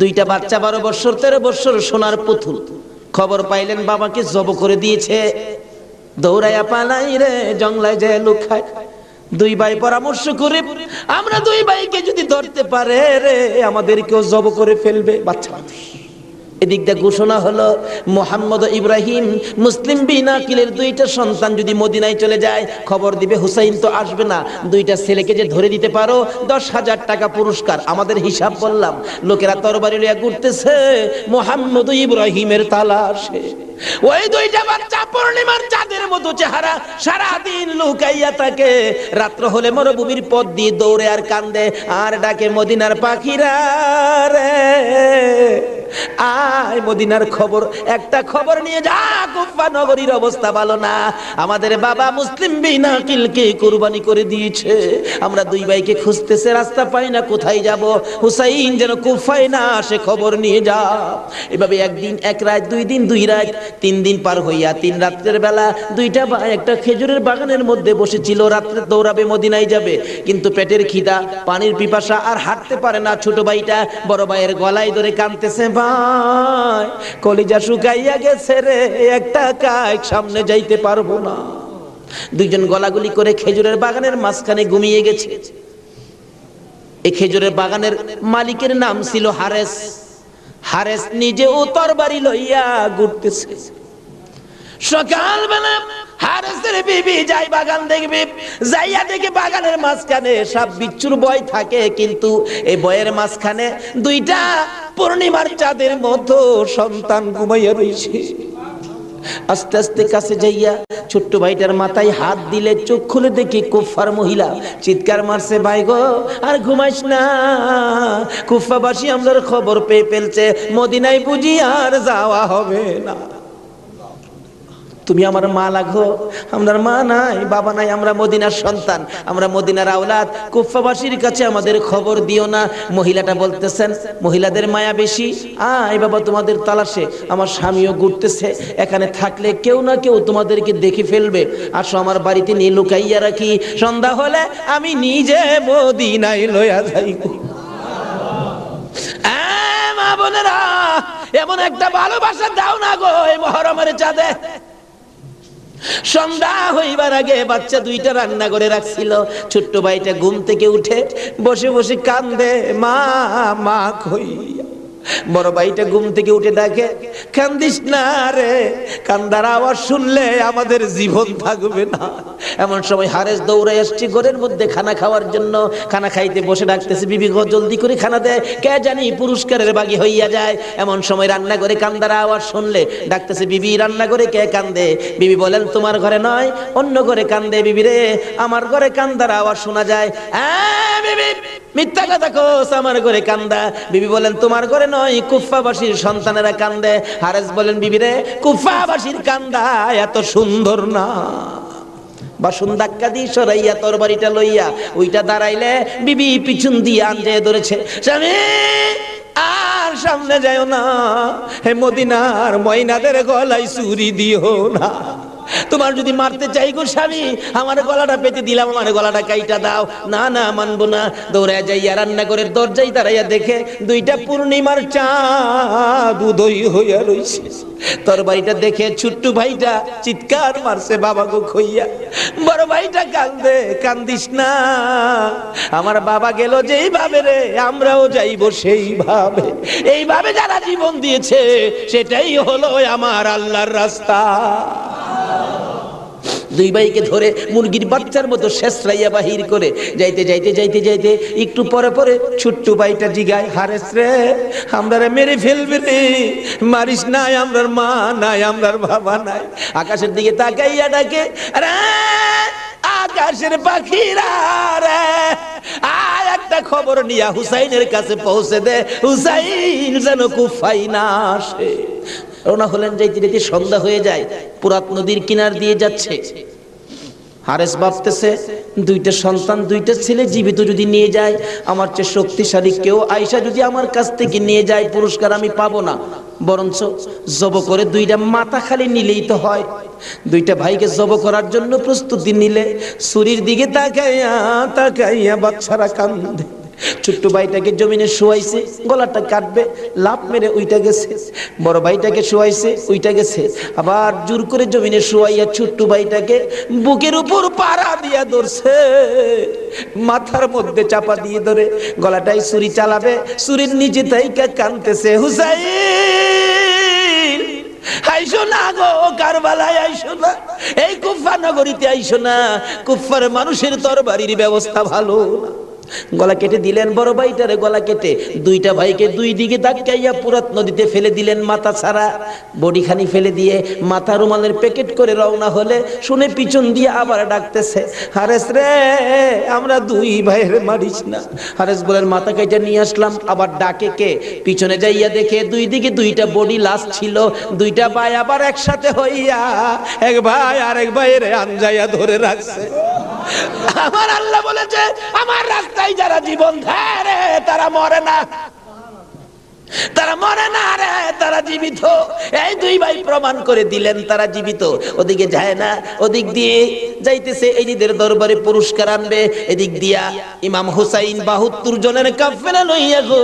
2টা বাচ্চা 12 বছর 13 বছর, সোনার পুতুল। খবর পাইলেন বাবাকে জব করে দিয়েছে, দৌড়াইয়া পালাই রে জঙ্গলায় যায় লুকায়। 2 ভাই পরামর্শ করে, আমরা 2 ভাইকে যদি ধরতে পারে রে আমাদেরকেও জব করে ফেলবে। বাচ্চা এদিক দিয়ে ঘোষণা হলো, মুহাম্মদ ইব্রাহিম মুসলিম বিন আকিলের 2টা সন্তান যদি মদিনায় চলে যায়, খবর দিবে হুসাইন তো আসবে না, 2টা ছেলেকে যে ধরে দিতে পারো 10,000 টাকা পুরস্কার। আমাদের হিসাব বললাম, লোকেরা তরবারি লইয়া ঘুরতেছে মুহাম্মদ ইব্রাহিমের তালাশে। ওই 2টা বাচ্চা পূর্ণিমার চাঁদের মতো চেহারা, সারাদিন লুকাইয়া থাকে, রাত্র হলে মরুভূমির পথ দিয়ে দৌড়ে আর কান্দে আর ডাকে, মদিনার পাখিরা রে আয় মদিনার খবর, একটা খবর নিয়ে যা, কুফা নগরীর অবস্থা ভালো না। আমাদের বাবা মুসলিম বিন আকিলকে কুরবানি করে দিয়েছে। আমরা দুই ভাইকে খুঁজতেছে, রাস্তা পাই না, কোথায় যাব। হুসাইন যেন কুফায় না আসে, খবর নিয়ে যা। এভাবে একদিন এক রাত, 2 দিন 2 রাত, 3 দিন পার হইয়া 3 রাত্রের বেলা দুইটা ভাই একটা খেজুরের বাগানের মধ্যে বসেছিল। রাত্রে দৌড়াবে, মদিনায় যাবে, কিন্তু পেটের খিদা, পানির পিপাসা, আর হাঁটতে পারে না। ছোট ভাইটা বড় ভাইয়ের গলায় ধরে কাঁদতেছে, ভাই কলিজা শুকাইয়া গেছে রে, একটা কাজ সামনে যাইতে পারবো না। দুইজন গলাগুলি করে খেজুরের বাগানের মাঝখানে ঘুমিয়ে গেছে। এই খেজুরের বাগানের মালিকের নাম ছিল হারেস। হারেস নিজেও তরবারি লইয়া ঘুরতেছে। সকালবেলা হারেসের বিবি যাই বাগান দেখবে, যাইয়া দেখে বাগানের মাঝখানে সাপ বিচ্ছুর ভয় থাকে, কিন্তু এই ভয়ের মাঝখানে দুইটা পূর্ণিমার চাঁদের মতো সন্তান ঘুমাইয়া রইছে। আস্তে আস্তে কাছে যাইয়া ছোট্ট ভাইটার মাথায় হাত দিলে চোখ খুলে দেখি কুফার মহিলা। চিৎকার মারছে, ভাই গো আর ঘুমাইস না, কুফাবাসী আমাদের খবর পেয়ে ফেলছে, মদিনায় বুঝি আর যাওয়া হবে না। তুমি আমার মা লাগো, আমার মা নাই, বাবা নাই, আমরা মদিনার সন্তান, আমরা মদিনার আওলাদ, কুফাবাসীর কাছে আমাদের খবর দিও না। মহিলাটা বলতেছেন, মহিলাদের মায়া বেশি, আয় বাবা তোমাদের তালাশে, আমার স্বামীও ঘুরতেছে, এখানে থাকলে কেউ না কেউ তোমাদেরকে দেখে ফেলবে, আসো আমার বাড়িতে নিয়ে লুকাইয়া রাখি, সন্ধ্যা হলে আমি নিজে মদিনায় লইয়া যাইব। মা বোনেরা, এমন একটা ভালোবাসা দাও না গো এই মুহররমের চাঁদে। সন্ধ্যা হইবার আগে বাচ্চা দুইটা রান্না করে রাখছিল। ছোট্ট ভাইটা ঘুম থেকে উঠে বসে বসে কান্দে, মা মা কই। বড় ভাইটা ঘুম থেকে উঠে দেখে, কান্দিস না রে, কান্দার আওয়াজ শুনলে আমাদের জীবন থাকবে না। এমন সময় হারেস দৌড়ে আসছে ঘরের মধ্যে খানা খাওয়ার জন্য। খানা খাইতে বসে ডাকতেছে, বিবি গো জলদি করে খানা দে, কে জানি পুরস্কারের বাগি হইয়া যায়। এমন সময় রান্না করে কান্দার আওয়াজ শুনলে ডাকতেছে, বিবি রান্না করে কে কান্দে? বিবি বলেন, তোমার ঘরে নয়, অন্য ঘরে কান্দে। বিবি রে, আমার ঘরে কান্দার আওয়াজ শোনা যায়। বিবি মিথ্যা কথা কোস, আমার ঘরে কান্দা। বিবি বলেন, তোমার ঘরে নয়, কুফাবাসীর সন্তানেরা কান্দে। হারেস বলেন, বিবি রে, কুফাবাসীর কান্দা এত সুন্দর না। বাসন ধাক্কা দিয়ে সরাইয়া তরবারিটা লইয়া ওইটা দাঁড়াইলে বিবি পিছন দিয়ে আনজে ধরেছে, স্বামী আর সামনে যাও না, হে মদিনার ময়নাদের গলায় ছুরি দিও না। তোমার যদি মারতে চাই গো স্বামী, আমার গলাটা পেতে দিলাম, আমার গলাটা কাইটা দাও। না না, মানবো না। দৌড়ায় যাইয়া রান্নাঘরের দরজায় দাঁড়াইয়া দেখে দুইটা পূর্ণিমার চাঁদ উদয় হইয়া রইছে। তরবারিটা দেখে ছোট্ট ভাইটা চিৎকার মারছে, বাবা গো খইয়া। বড় ভাইটা কান্দে, কান্দিস না, আমার বাবা গেল যেইভাবে রে, আমরাও যাইব সেইভাবে। এইভাবে যারা জীবন দিয়েছে সেটাই হলো আমার আল্লাহর রাস্তা। দুই ভাইকে ধরে মুরগির বাচ্চার মতো শেষরাইয়া বাহির করে যাইতে যাইতে যাইতে যাইতে একটু পরে পরে ছোট্ট ভাইটা জিগায়, হারেস রে, আমরা মেরে ফেলবে রে, মারিস নাই, আমরার মা নাই, আমরার বাবা নাই। আকাশের দিকে তাকাইয়া ডাকে, আরে আকাশের পাখিরা রে, আর একটা খবর নিয়া হুসাইনের কাছে পৌঁছে দে, হুসাইন যেন কুফায় না আসে। রওনা হলেন, যাইতে যাইতে সন্ধ্যা হয়ে যায়। পুরাত নদীর কিনার দিয়ে যাচ্ছে। হারেস ভাবতেছে, দুইটা সন্তান, দুইটা ছেলে জীবিত যদি নিয়ে যায়, আমার চেয়ে শক্তিশালী কেউ আয়সা যদি আমার কাছ থেকে নিয়ে যায়, পুরস্কার আমি পাবো না, বরঞ্চ জব করে দুইটা মাথা খালি নিলেই তো হয়। দুইটা ভাইকে জব করার জন্য প্রস্তুতি নিলে ছুরির দিকে তাকাইয়া তাকাইয়া বাচ্চারা কান্দে। ছোট্ট ভাইটাকে জমিনে শুয়াইছে, গলাটা কাটবে, লাফ মেরে উইটা গেছে। বড় ভাইটাকে শুয়াইছে, উইটা গেছে। আবার জোর করে জমিনে শুয়াইয়া ছোট্ট ভাইটাকে বুকের উপর পাড়া দিয়া ধরছে, মাথার মধ্যে চাপা দিয়ে ধরে গলাটাই ছুরি চালাবে, ছুরির নিচে তাইকা কাঁদতেছে, হুসাইন আইসো না গো, কারবালায় আইসো না, এই কুফা নগরীতে আইসো না, কুফার মানুষের তরবারির ব্যবস্থা ভালো না। গলা কেটে দিলেন, বড় ভাইটারে গলা কেটে দুইটা ভাইকে দুই দিকে ধাক্কাইয়া পুরাত নদীতে ফেলে দিলেন, মাথা ছাড়া বডিখানি ফেলে দিয়ে মাথা রুমালের প্যাকেট করে রওনা হলে শুনে পিছন দিয়ে আবার ডাকতেছে, হারেস রে আমরা দুই ভাইয়ের মারিস না। হারেস বলেন মাথা কেটে নিয়ে আসলাম। আবার ডাকে কে? পিছনে যাইয়া দেখে দুই দিকে দুইটা বডি লাশ ছিল। দুইটা ভাই আবার একসাথে হইয়া এক ভাই আরেক ভাইয়ের আনজাইয়া ধরে রাখছে। আমার আল্লাহ বলেছে আমার রাস্তায় যারা জীবন দেয় রে তারা মরে না, তারা মরে না রে, তারা জীবিত। এই দুই ভাই প্রমাণ করে দিলেন তারা জীবিত। ওদিকে যায় না, ওদিক দিয়ে যাইতেছে এজিদের দরবারে পুরস্কার আনবে। এদিক দিয়া ইমাম হুসাইন 72 জনের কাফেলা লইয়া গো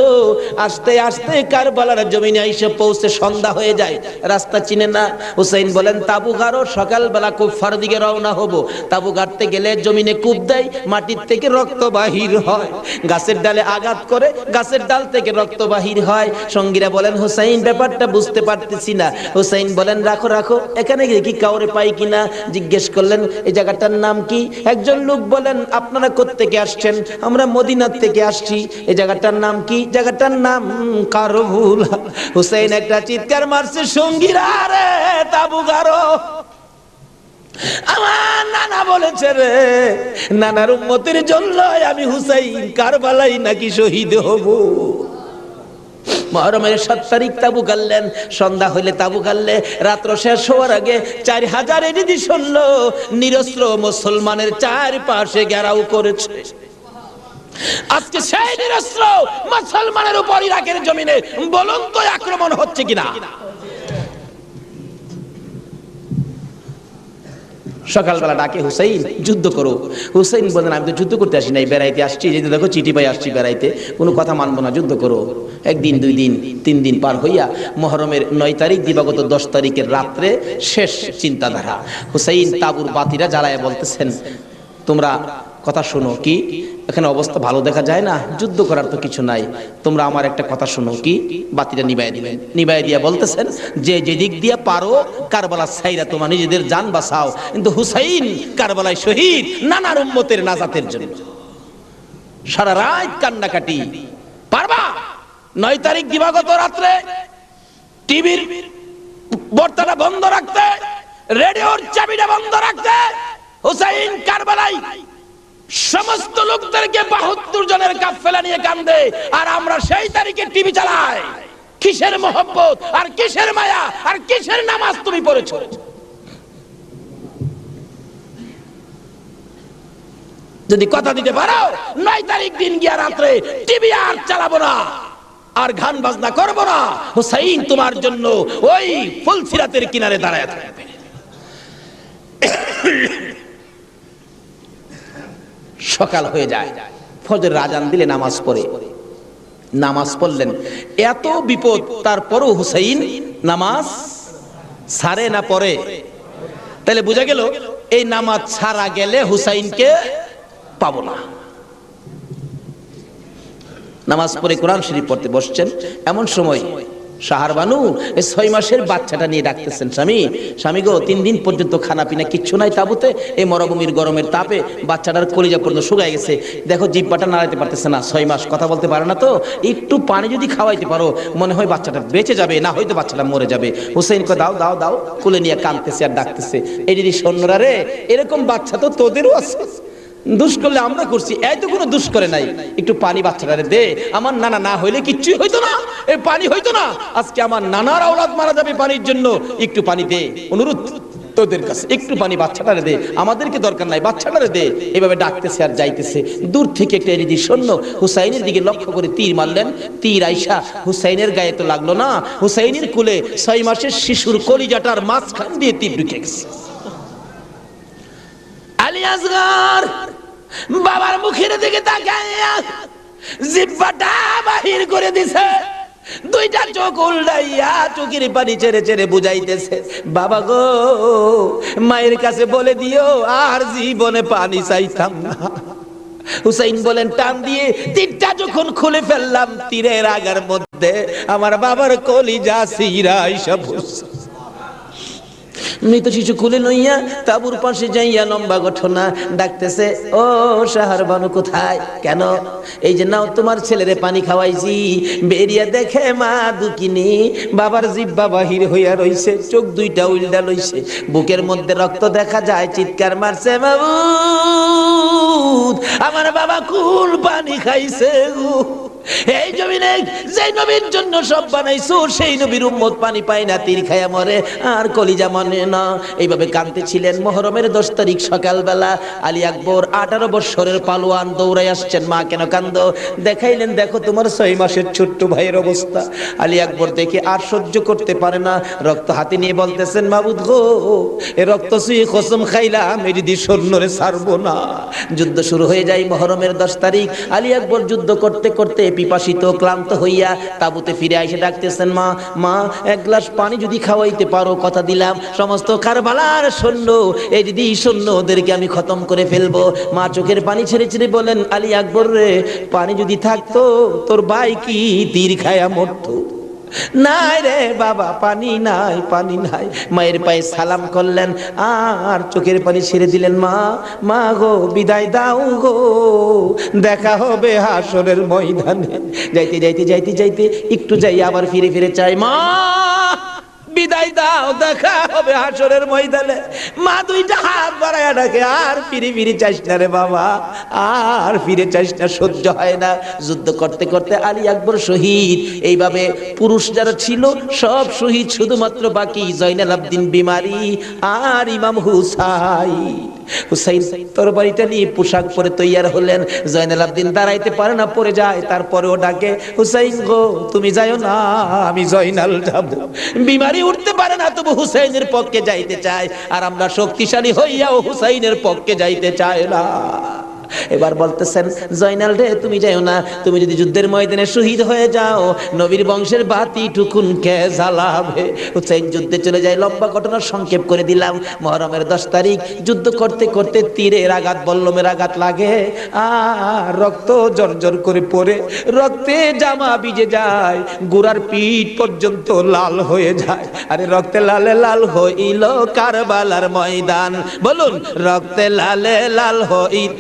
আস্তে আস্তে কারবালার জমিনে এসে পৌঁছে সন্ধ্যা হয়ে যায়। রাস্তা চিনে না। হুসাইন বলেন তাবু গাড়ো, সকালবেলা কুফার দিকে রওনা হব। তাবু গাড়তে গেলে জমিনে কূপ দেয়, মাটির থেকে রক্ত বাহির হয়। গাছের ডালে আঘাত করে, গাছের ডাল থেকে রক্ত বাহির হয়। সঙ্গীরা বলেন হুসাইন ব্যাপারটা বুঝতে পারতেছি না। হুসাইন বলেন রাখো রাখো, এখানে কি কাউরে পাই কিনা জিজ্ঞেস করলেন এই জায়গাটার নাম কি? একজন লোক বলেন আপনারা কোত্থেকে আসছেন? আমরা মদিনা থেকে আসছি। এই জায়গাটার নাম কি? জায়গাটার নাম কারবুলা। হুসাইন একটা চিৎকার মারছে, সঙ্গীরা রে তাবু গাড়ো। আমার নানা বলেছে রে, নানার উম্মতের জন্য আমি হুসাইন কারবালাই নাকি শহীদ হব। মুহররমের 7 তারিখ তাবু গাড়লেন। সন্ধ্যা হইলে তাবু গাড়লে রাত্র শেষ হওয়ার আগে 4000 এদিদি শুনল নিরস্ত্র মুসলমানের চারপাশে ঘেরাও করেছে। আজকে সেই নিরস্ত্র মুসলমানের উপর ইরাকের জমিনে বলুন তো আক্রমণ হচ্ছে কিনা? সকালবেলা ডাকে হুসাইন যুদ্ধ করো। হুসাইন বলেন আমি তো যুদ্ধ করতে আসি নাই, বেড়াইতে আসছি। যেহেতু দেখো চিঠি পাই আসছি বেড়াইতে, কোনো কথা মানবো না, যুদ্ধ করো। একদিন 2 দিন 3 দিন পার হইয়া মুহররমের 9 তারিখ দিবাগত 10 তারিখের রাত্রে শেষ চিন্তাধারা। হুসাইন তাবুর বাতিরা জ্বালায় বলতেছেন তোমরা কথা শোনো। কি এখানে অবস্থা ভালো দেখা যায় না, যুদ্ধ করার তো কিছু নাই, তোমরা আমার একটা কথা শোনো। কি? বাতিটা নিবাই দিবেন। নিবাই দিয়া বলতেছেন যে যেদিক দিয়া পারো কারবালা ছাইরা তোমার নিজেদের জান বাঁচাও, কিন্তু হুসাইন কারবালায় শহীদ নানার উম্মতের নাজাতের জন্য। সারা রাত কান্নাকাটি। পারবা? 9 তারিখ দিবাগত রাত্রে টিভির বর্তাটা বন্ধ রাখতে, রেডিওর চাবিটা বন্ধ রাখতে। হুসাইন কারবালায় সমস্ত লোকদেরকে 72 জনের কাফেলা নিয়ে কান্দে, আর আমরা সেই তারিখে টিভি চালাই। কিসের মহব্বত আর কিসের মায়া আর কিসের নামাজ তুমি পড়েছো? যদি কথা দিতে পারো 9 তারিখ দিন গিয়া রাত্রে টিভি আর চালাবো না, আর গান বাজনা করবো না। হুসাইন তোমার জন্য ওই ফুলসিরাতের কিনারে দাঁড়ায় থাকবে। সকাল হয়ে যায়, ফজরের আজান দিলে নামাজ পড়ে। নামাজ পড়লেন, এত বিপদ তারপরও হুসাইন নামাজ ছাড়ে না পড়ে। তাহলে বোঝা গেল এই নামাজ ছাড়া গেলে হুসাইনকে পাবো না। নামাজ পড়ে কোরআন শরীফ পড়তে বসছেন, এমন সময় শাহার বানু এই 6 মাসের বাচ্চাটা নিয়ে ডাকতেছেন, স্বামী স্বামী গো 3 দিন পর্যন্ত খানা পিনা কিচ্ছু নাই তাবুতে, এই মরুভূমির গরমের তাপে বাচ্চাটার কলিজা পর্যন্ত শুকায় গেছে, দেখো জিহ্বাটা নাড়াইতে পারতেছে না, 6 মাস কথা বলতে পারে না, তো একটু পানি যদি খাওয়াইতে পারো মনে হয় বাচ্চাটা বেঁচে যাবে, না হয়তো বাচ্চাটা মরে যাবে। হুসাইন কয় দাও দাও দাও, কোলে নিয়ে কাঁদতেছে আর ডাকতেছে, এই দিদি সৈন্যরা রে এরকম বাচ্চা তো তোদেরও আছে, দুষ করলে আমরা করছি, এই তো কোনো দুষ করে নাই, একটু পানি বাচ্চাটারে দে, আমার নানা না হইলে কিচ্ছুই হইতো না, এই পানি হইতো না, আজকে আমার নানার আওলাদ মারা যাবে পানির জন্য, একটু পানি দে, অনুরোধ তোদের কাছে একটু পানি বাচ্চাটারে দে, আমাদেরকে দরকার নাই বাচ্চাটারে দে। এভাবে ডাকতেছে আর যাইতেছে, দূর থেকে একটা এদিকে সৈন্য হুসাইনের দিকে লক্ষ্য করে তীর মারলেন, তীর আইসা হুসাইনের গায়ে তো লাগলো না, হুসাইনের কুলে 6 মাসের শিশুর কলিজাটার মাঝখান দিয়ে তীর ঢুকে গেছে। আলী আসগর বাবার মুখের দিকে তাকাইয়া জিহ্বাটা বাহির করে দিছে, দুইটা চোখ উল্টাইয়া চোখের পানি ছেড়ে ছেড়ে বুঝাইতেছে, বাবা গো মায়ের কাছে বলে দিও আর জীবনে পানি চাইতাম না। হুসাইন বলেন টান দিয়ে তীরটা যখন খুলে ফেললাম, তীরের আগার মধ্যে আমার বাবার কলিজা সিরা এসব মৃত শিশু কুলে লইয়া তাবুর পাশে যাইয়া লম্বা ঘটনা ডাকতেছে, ও সাহার বানু কোথায়? কেন? এই যে নাও তোমার ছেলেরে পানি খাওয়াইছি। বেরিয়া দেখে মা দুকিনি, বাবার জিহ্বা বাহির হইয়া রইছে, চোখ দুইটা উল্টা লইছে, বুকের মধ্যে রক্ত দেখা যায়, চিৎকার মারছে, মাবুদ আমার বাবা কোন পানি খাইছে গো? এই জমিনে যে নবীর জন্য সব বানাইছো সেই নবীর উম্মত পানি পায় না, তীর খায়া মরে আর কলিজা মানে না। এইভাবে কাঁদতেছিলেন। মুহররমের 10 তারিখ সকালবেলা আলী আকবর 18 বছরের পালোয়ান দৌড়াই আসছেন। মা কেন কান্দো? দেখাইলেন, দেখো তোমার 6 মাসের ছোট্ট ভাইয়ের অবস্থা। আলী আকবর দেখে আর সহ্য করতে পারে না, রক্ত হাতে নিয়ে বলতেছেন, মাবুদ গো, এ রক্ত ছুঁয়ে কসম খাইলাম এই যদি সৈন্যরে ছাড়বো না। যুদ্ধ শুরু হয়ে যায় মুহররমের 10 তারিখ। আলী আকবর যুদ্ধ করতে করতে পিপাসিত ক্লান্ত হইয়া তাবুতে ফিরে এসে ডাকতেছেন, মা মা এক গ্লাস পানি যদি খাওয়াইতে পারো, কথা দিলাম সমস্ত কারবালার সৈন্য, এই যদি সৈন্য ওদেরকে আমি খতম করে ফেলবো। মা চোখের পানি ছেড়ে ছেড়ে বলেন, আলী আকবর রে, পানি যদি থাকতো তোর ভাই কি তীর খায়া মরতো? নাই রে বাবা, পানি নাই, পানি নাই। মায়ের পায়ে সালাম করলেন আর চোখের পানি ছেড়ে দিলেন। মা মা গো, বিদায় দাও গো, দেখা হবে হাসরের ময়দানে। যাইতে যাইতে যাইতে যাইতে একটু যাই আবার ফিরে ফিরে চাই, মা বিদায় দাও, দেখা হবে হাসরের ময়দানে। মা দুইটা হাত বাড়ায়া ডাকে, আর ফিরে ফিরে চাইস না রে বাবা, আর ফিরে চাইস না, সহ্য হয় না। যুদ্ধ করতে করতে আলী আকবর শহীদ। এইভাবে পুরুষ যারা ছিল সব শহীদ, শুধুমাত্র বাকি জয়নাল আবদিন বিমারি আর ইমাম হুসাইন। হুসাইন তরবারিটা নিয়ে পোশাক পরে তৈয়ার হলেন। জয়নাল আবদিন দাঁড়াইতে পারে না, পড়ে যায়, তারপরেও ডাকে, হুসাইন গো তুমি যাইও না, আমি জয়নাল যাব। বিমারি উঠতে পারে না, তবু হুসাইনের পক্ষে যাইতে চায়, আর আমরা শক্তিশালী হইয়াও হুসাইনের পক্ষে যাইতে চাই না। এবার বলতেছেন, জয়নাল রে তুমি যাও না, তুমি যদি যুদ্ধের ময়দানে শহীদ হয়ে যাও নবীর বংশের বাতি টুকুন কে জ্বালাবে? হুসাইন যুদ্ধে চলে যায়। লম্বা ঘটনা সংক্ষেপ করে দিলাম। মুহররমের 10 তারিখ যুদ্ধ করতে করতে তীরের আঘাত, বল্লমের আঘাত লাগে আর রক্ত জর্জর করে পড়ে, রক্তে জামা ভিজে যায়, গোড়ার পিঠ পর্যন্ত লাল হয়ে যায়। আরে রক্তে লালে লাল হইল কারবালার ময়দান, বলুন রক্তে লালে লাল হইল।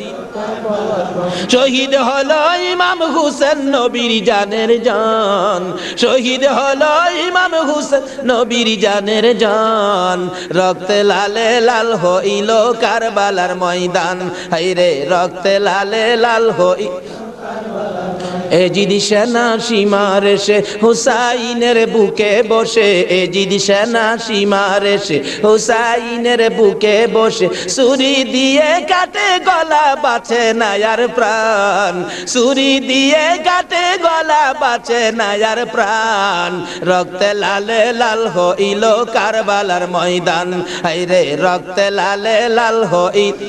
শহীদ হলো ইমাম হুসেন নবীর জানের জান, শহীদ হলো ইমাম হুসেন নবীর জানের জান। রক্তে লালে লাল হইল কারবালার ময়দান, হায়রে রক্তে লালে লাল হইল। এজিদ সেনা সীমার এসে হুসাইনের বুকে বসে, এজিদ সেনা সীমার এসে হুসাইনের বুকে বসে, ছুরি দিয়ে কাটে গলা বাঁচে না আর প্রাণ, ছুরি দিয়ে কাটে গলা বাঁচে না আর প্রাণ। রক্তে লালে লাল হইল কারবালার ময়দান, হায়রে রক্তে লালে লাল হইল।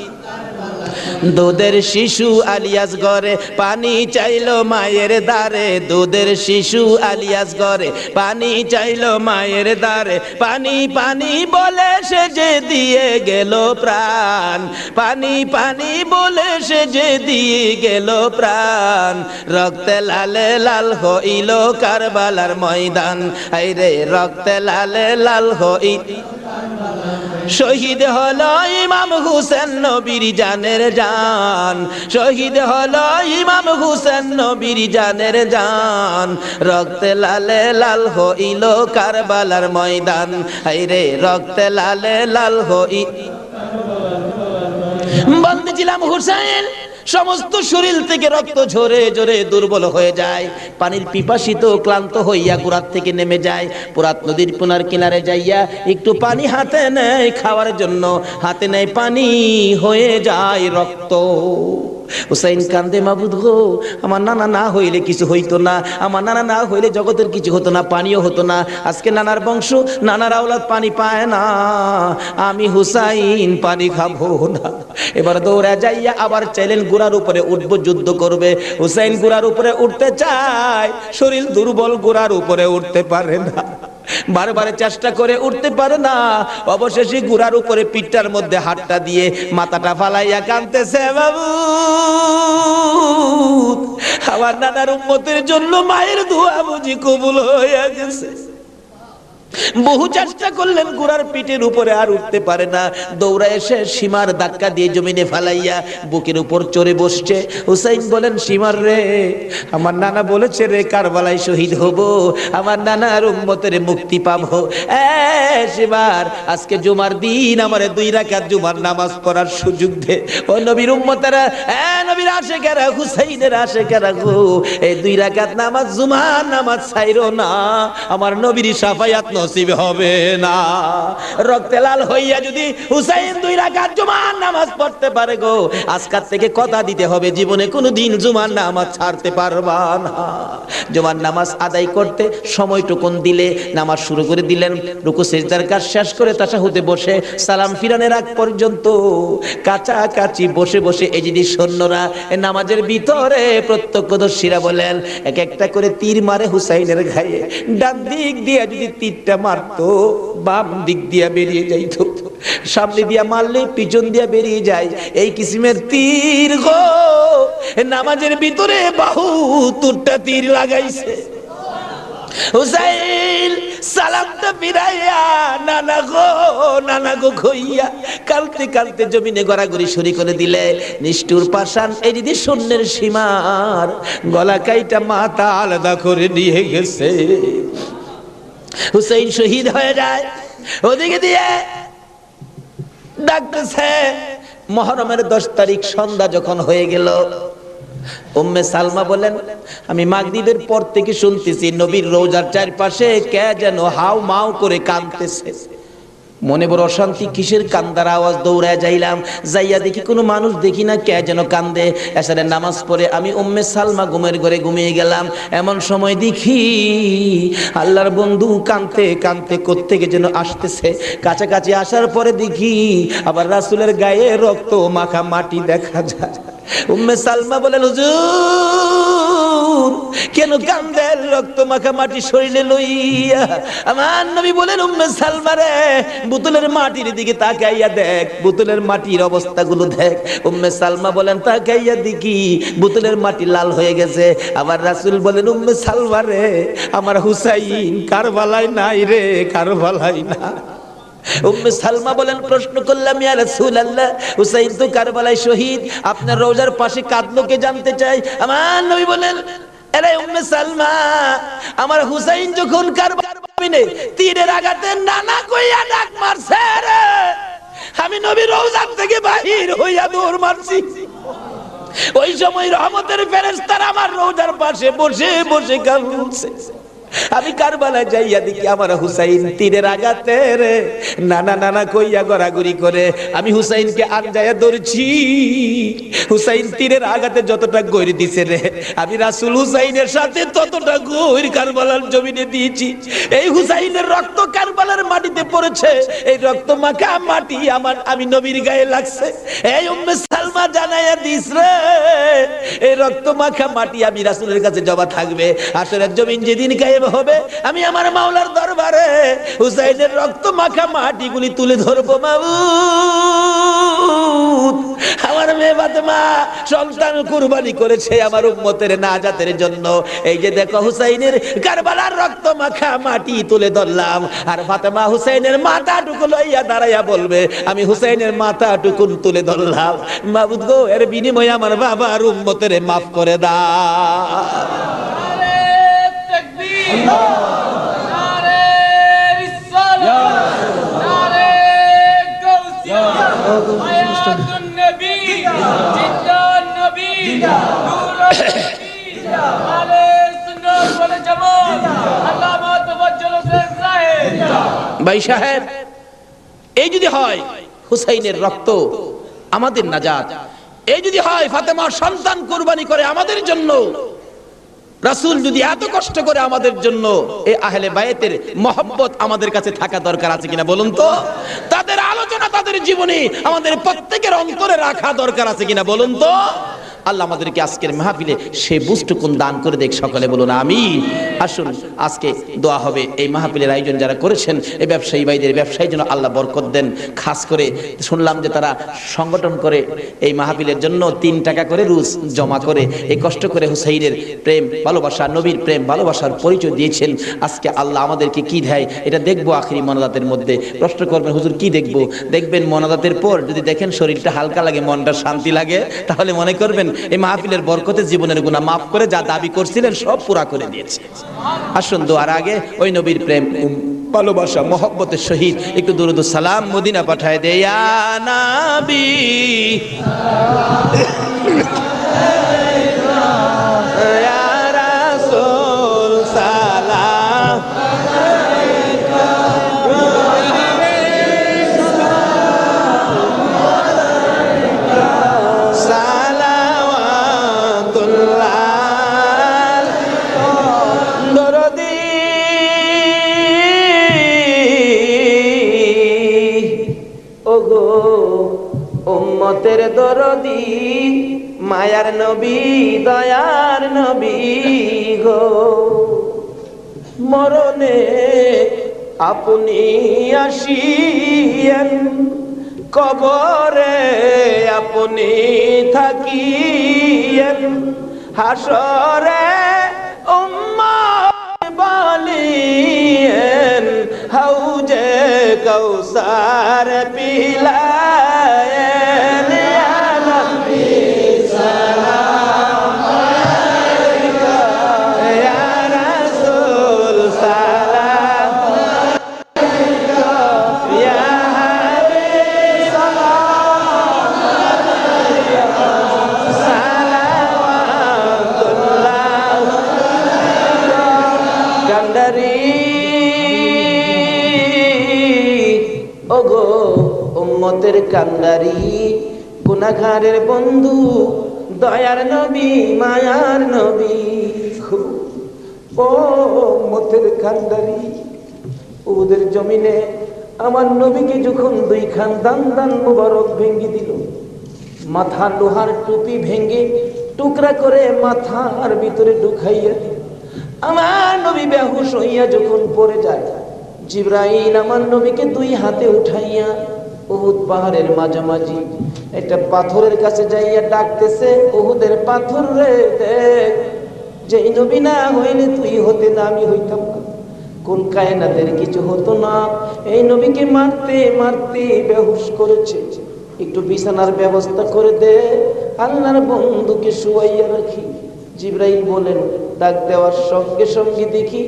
দুধের শিশু আলিয়াস ঘরে পানি চাইলো মায়ের দ্বারে, দুধের শিশু আলিয়াস ঘরে পানি চাইলো মায়ের দ্বারে, পানি পানি বলে সে যে দিয়ে গেল প্রাণ, পানি পানি বলে সে যে দিয়ে গেল প্রাণ। রক্তে লালে লাল হইল কারবালার ময়দান, হায়রে রক্তে লালে লাল হইল। শহীদ হলো ইমাম হুসেন নবীর জানের জান, শহীদ হলো ইমাম হুসেন নবীর জানের জান। রক্তে লালে লাল হইল কারবালার ময়দান, হায়রে রক্তে লালে লাল হইল। বলতেছিলাম হুসেন সমস্ত শরীর থেকে রক্ত ঝরে ঝরে দুর্বল হয়ে যায়, পানির পিপাসিত ক্লান্ত হইয়া গোড়ার থেকে নেমে যায়। পুরাত নদীর কোনার কিনারে যাইয়া একটু পানি হাতে নেয় খাওয়ার জন্য, হাতে নেয় পানি, হয়ে যায় রক্ত। হুসাইন কান্দে, মাবুদ গো, আমার নানা না হইলে কিছু হইতো না, আমার নানা না হইলে জগতের কিছু হতো না, পানিও হতো না। আজকে নানার বংশ, নানার আওলাদ পানি পায় না, আমি হুসাইন পানি খাবো না। এবার দৌড়া যাইয়া আবার চাইলেন গোড়ার উপরে উঠবো, যুদ্ধ করবে। হুসাইন গোড়ার উপরে উঠতে চায়, শরীর দুর্বল, গোড়ার উপরে উঠতে পারে না, বারবার চেষ্টা করে উঠতে পারে না। অবশেষে গুড়ার উপরে পিঠটার মধ্যে হাতটা দিয়ে মাথাটা ফালাইয়া কাঁদতেছে, বাবু আমার নানার উম্মতের জন্য মায়ের দোয়া বুঝি কবুল হয়ে গেছে। বহু চেষ্টা করলেন, ঘোড়ার পিঠের উপরে আর উঠতে পারে না। দৌড়া এসে সীমার ধাক্কা দিয়ে জমিনে ফালাইয়া বুকের উপর চড়ে বসছে। হুসাইন বলেন, সীমার রে, আমার নানা বলেছে রে কারবালায় শহীদ হব, আমার নানার উম্মতের মুক্তি পাবো। সীমার, আজকে জুমার দিন আমারে 2 রাকাত জুমার নামাজ পড়ার সুযোগ দে। ও নবীর উম্মতেরা, নবীর আশিকেরা, হুসাইনের আশিকেরা গো, এই 2 রাকাত নামাজ জুমার নামাজ ছাইরো না, আমার নবীর শাফায়াত নসিব হবে না। রক্তে লাল হইয়া যদি হুসাইন 2 রাকাত জুমার নামাজ পড়তে পারে গো, আজকাল থেকে কথা দিতে হবে জীবনে কোনোদিন জুমার নামাজ ছাড়তে পারবা না। জুমার নামাজ আদায় করতে সময়টুকুন দিলে নামাজ শুরু করে দিলেন। রুকু সিজদার কাজ শেষ করে তাশাহুদে বসে সালাম ফিরানের আগ পর্যন্ত কাছাকাছি বসে বসে এই যে সৈন্যরা নামাজের ভিতরে প্রত্যক্ষদর্শীরা বলেন, এক একটা করে তীর মারে হুসাইনের গায়ে। ডান দিক দিয়ে যদি তীরটা মারতো, বাম দিক দিয়ে বেরিয়ে যাইতো, সামনে দিয়া মারলে পিছন দিয়া বেরিয়ে যায়, এই কিসিমের তীর গো। নামাজের ভিতরে বাহু তুরটা তীর লাগাইছে। হুসাইন সালামটা ফিরাইয়া নানা গো কইয়া কালতে কালতে জমিনে গড়াগড়ি শুরু করে দিলে। নিষ্ঠুর পাষাণ এই দিদি শূন্যের সীমার গলা কাইটা মাথা আলাদা করে নিয়ে গেছে। হুসাইন শহীদ হয়ে যায়। ওদিকে দিয়ে ডাকতেছে। মুহররমের 10 তারিখ সন্ধ্যা যখন হয়ে গেল, উম্মে সালমা বলেন, আমি মাগরিবের পর থেকে শুনতেছি নবীর রওজার চারপাশে কে যেন হাউ মাউ করে কাঁদতেছে। মনে বড় অশান্তি, কিসের কান্দার আওয়াজ। দৌড়ায় যাইলাম, যাইয়া দেখি কোনো মানুষ দেখি না, কে যেন কান্দে। এশারের নামাজ পড়ে আমি উম্মে সালমা ঘুমের ঘরে ঘুমিয়ে গেলাম। এমন সময় দেখি আল্লাহর বন্ধু কাঁদতে কাঁদতে কোত্থেকে যেন আসতেছে। কাছাকাছি আসার পরে দেখি আবার রাসূলের গায়ে রক্ত মাখা মাটি দেখা যায়। উম্মে সালমা বলেন, হুজুর কেন কান্দেন রক্ত মাখা মাটি শরীরে লইয়া? আমার নবী বলেন, উম্মে সালমা রে, বোতলের মাটির দিকে তাকাইয়া দেখ, বোতলের মাটির অবস্থাগুলো দেখ। উম্মে সালমা বলেন, তাকাইয়া দেখি বোতলের মাটি লাল হয়ে গেছে। আবার রাসূল বলেন, উম্মে সালমা রে, আমার হুসাইন কারবালায় নাই রে, কারবালায় না। উম্মে সালমা বলেন, প্রশ্ন করলাম, ইয়া রাসূলুল্লাহ, হুসাইন তো কারবালায় শহীদ, আপনার রওজার পাশে কাঁদলো কে জানতে চাই। আমার নবী বলেন, আরে উম্মে সালমা, আমার হুসাইন যখন কারবালায় তীরের আঘাতে নানা কইয়া ডাক মারছে রে, আমি নবী রওজার থেকে বাহির হইয়া দৌড় মারছি। ওই সময় রহমতের ফেরেশতারা আমার রওজার পাশে বসে বসে কাঁদছে। আমি কারবালায় যাইয়া দেখি আমার হুসাইন তীরের আঘাতে রে নানা নানা কইয়া গড়াগড়ি করে। আমি হুসাইনকে আনজায়া ধরছি। হুসাইন তীরের আঘাতে যতটা গইর দিছে রে, আমি রাসূল হুসাইনের সাথে ততটা গইর কারবালার জমিনে দিয়েছি। এই হুসাইনের রক্ত কারবালার মাটিতে পড়েছে, এই রক্ত মাখা মাটি আমি নবীর গায়ে লাগছে। এই উম্মে সালমা জানাইয়া দিস রে, এই রক্ত মাখা মাটি আমি রাসূলের কাছে জমা থাকবে। হাশরের জমিন যেদিন গায়ে হবে, আমি আমার মাওলার দরবারে হুসাইনের রক্ত মাখা মাটিগুলি তুলে ধরবো। মাবুদ, আমার মেয়ে ফাতেমা সন্তান কুরবানি করেছে আমার উম্মতের নাজাতের জন্য। এই যে দেখো হুসাইনের কারবালার রক্ত মাখা মাটি তুলে ধরলাম। আর ফাতেমা হুসাইনের মাথাটুকু লইয়া দাঁড়াইয়া বলবে, আমি হুসাইনের মাথাটুকু তুলে ধরলাম। মাবুদ গো, এর বিনিময়ে আমার বাবার উম্মতের মাফ করে দাও। নারে রিসালাত, নারে গাউসিয়া, হায়াতুন নবী, জিন্দান নবী, নূরুন নবী, আলে সুন্নাত ওয়াল জামাত, আল্লামা তাওয়াজ্জুল হোসেন সাহেব। ভাই সাহেব, এই যদি হয় হুসাইনের রক্ত আমাদের নাজাত, এই যদি হয় ফাতেমার সন্তান কুরবানি করে আমাদের জন্য, রাসূল যদি এত কষ্ট করে আমাদের জন্য, এই আহলে বায়াতের মহব্বত আমাদের কাছে থাকা দরকার আছে কিনা বলুন তো? তাদের আলোচনা তাদের জীবনে আমাদের প্রত্যেকের অন্তরে রাখা দরকার আছে কিনা বলুন তো? আল্লাহ আমাদেরকে আজকের মাহফিলে সে বুঝটুকুন দান করে দেখ, সকলে বলুন আমিন। আসুন আজকে দোয়া হবে। এই মাহফিলের আয়োজন যারা করেছেন এই ব্যবসায়ী ভাইদের ব্যবসায়ীর জন্য আল্লাহ বরকত দেন। খাস করে শুনলাম যে তারা সংগঠন করে এই মাহফিলের জন্য 3 টাকা করে রোজ জমা করে এই কষ্ট করে হুসাইনের প্রেম ভালোবাসা, নবীর প্রেম ভালোবাসার পরিচয় দিয়েছেন। আজকে আল্লাহ আমাদেরকে কি দেয় এটা দেখবো আখিরি মোনাজাতের মধ্যে। প্রশ্ন করবেন হুজুর কি দেখবো? দেখবেন মোনাজাতের পর যদি দেখেন শরীরটা হালকা লাগে, মনটা শান্তি লাগে, তাহলে মনে করবেন এই মাহফিলের বরকতে জীবনের গুনাহ মাফ করে যা দাবি করছিলেন সব পুরা করে দিয়েছে। আসুন দোয়ার আগে ওই নবীর প্রেম ভালোবাসা মহব্বতের সহিত একটু দুরূদ ও সালাম মদিনা পাঠায় দে ইয়া নবী ইয়া রাসূল সালাম উম্মতের দরদি মায়ার নবী দয়ার নবী গো, মরণে আপনি আসিয়েন, কবরে আপনি থাকিয়েন, হাসরে উম্মত বলিয়েন, হাউজে কৌসার পিলায়েন, ইয়া নবী সালাম আলাইকা, ইয়া রাসূল সালাম আলাইকা, ইয়া হাবিব সালাম আলাইকা, সালাওয়াতুল্লাহ কান্ডারি ওগো উম্মতের কান্ডারি, গুনাহগারের বন্ধু দয়ার নবী মায়ার নবী, ও উম্মতের কান্ডারি, ওদের জমিনে আমার নবীকে যখন 2 খান দান দান মুবারক ভেঙ্গে দিল, মাথা লোহার টুপি ভেঙ্গে টুকরা করে মাথার ভিতরে ঢুকাইয়া দিল, আমার নবী বেহুশ হইয়া যখন পড়ে যায়, জিবরাইল আমার নবীকে 2 হাতে উঠাইয়া উহুদ পাহাড়ের মাঝামাঝি একটা পাথরের কাছে যাইয়া ডাকতেছে, উহুদের পাথর রে দেখ, যে নবী না হইলে তুই হতে না, আমি হইতাম না, কোন কায়নাতের কিছু হতো না, এই নবীকে মারতে মারতে বেহুশ করেছে, একটু বিছানার ব্যবস্থা করে দে, আল্লাহর বন্ধুকে শুয়াইয়া রাখি। জিবরাইল বলেন, ডাক দেওয়ার সঙ্গে সঙ্গে দেখি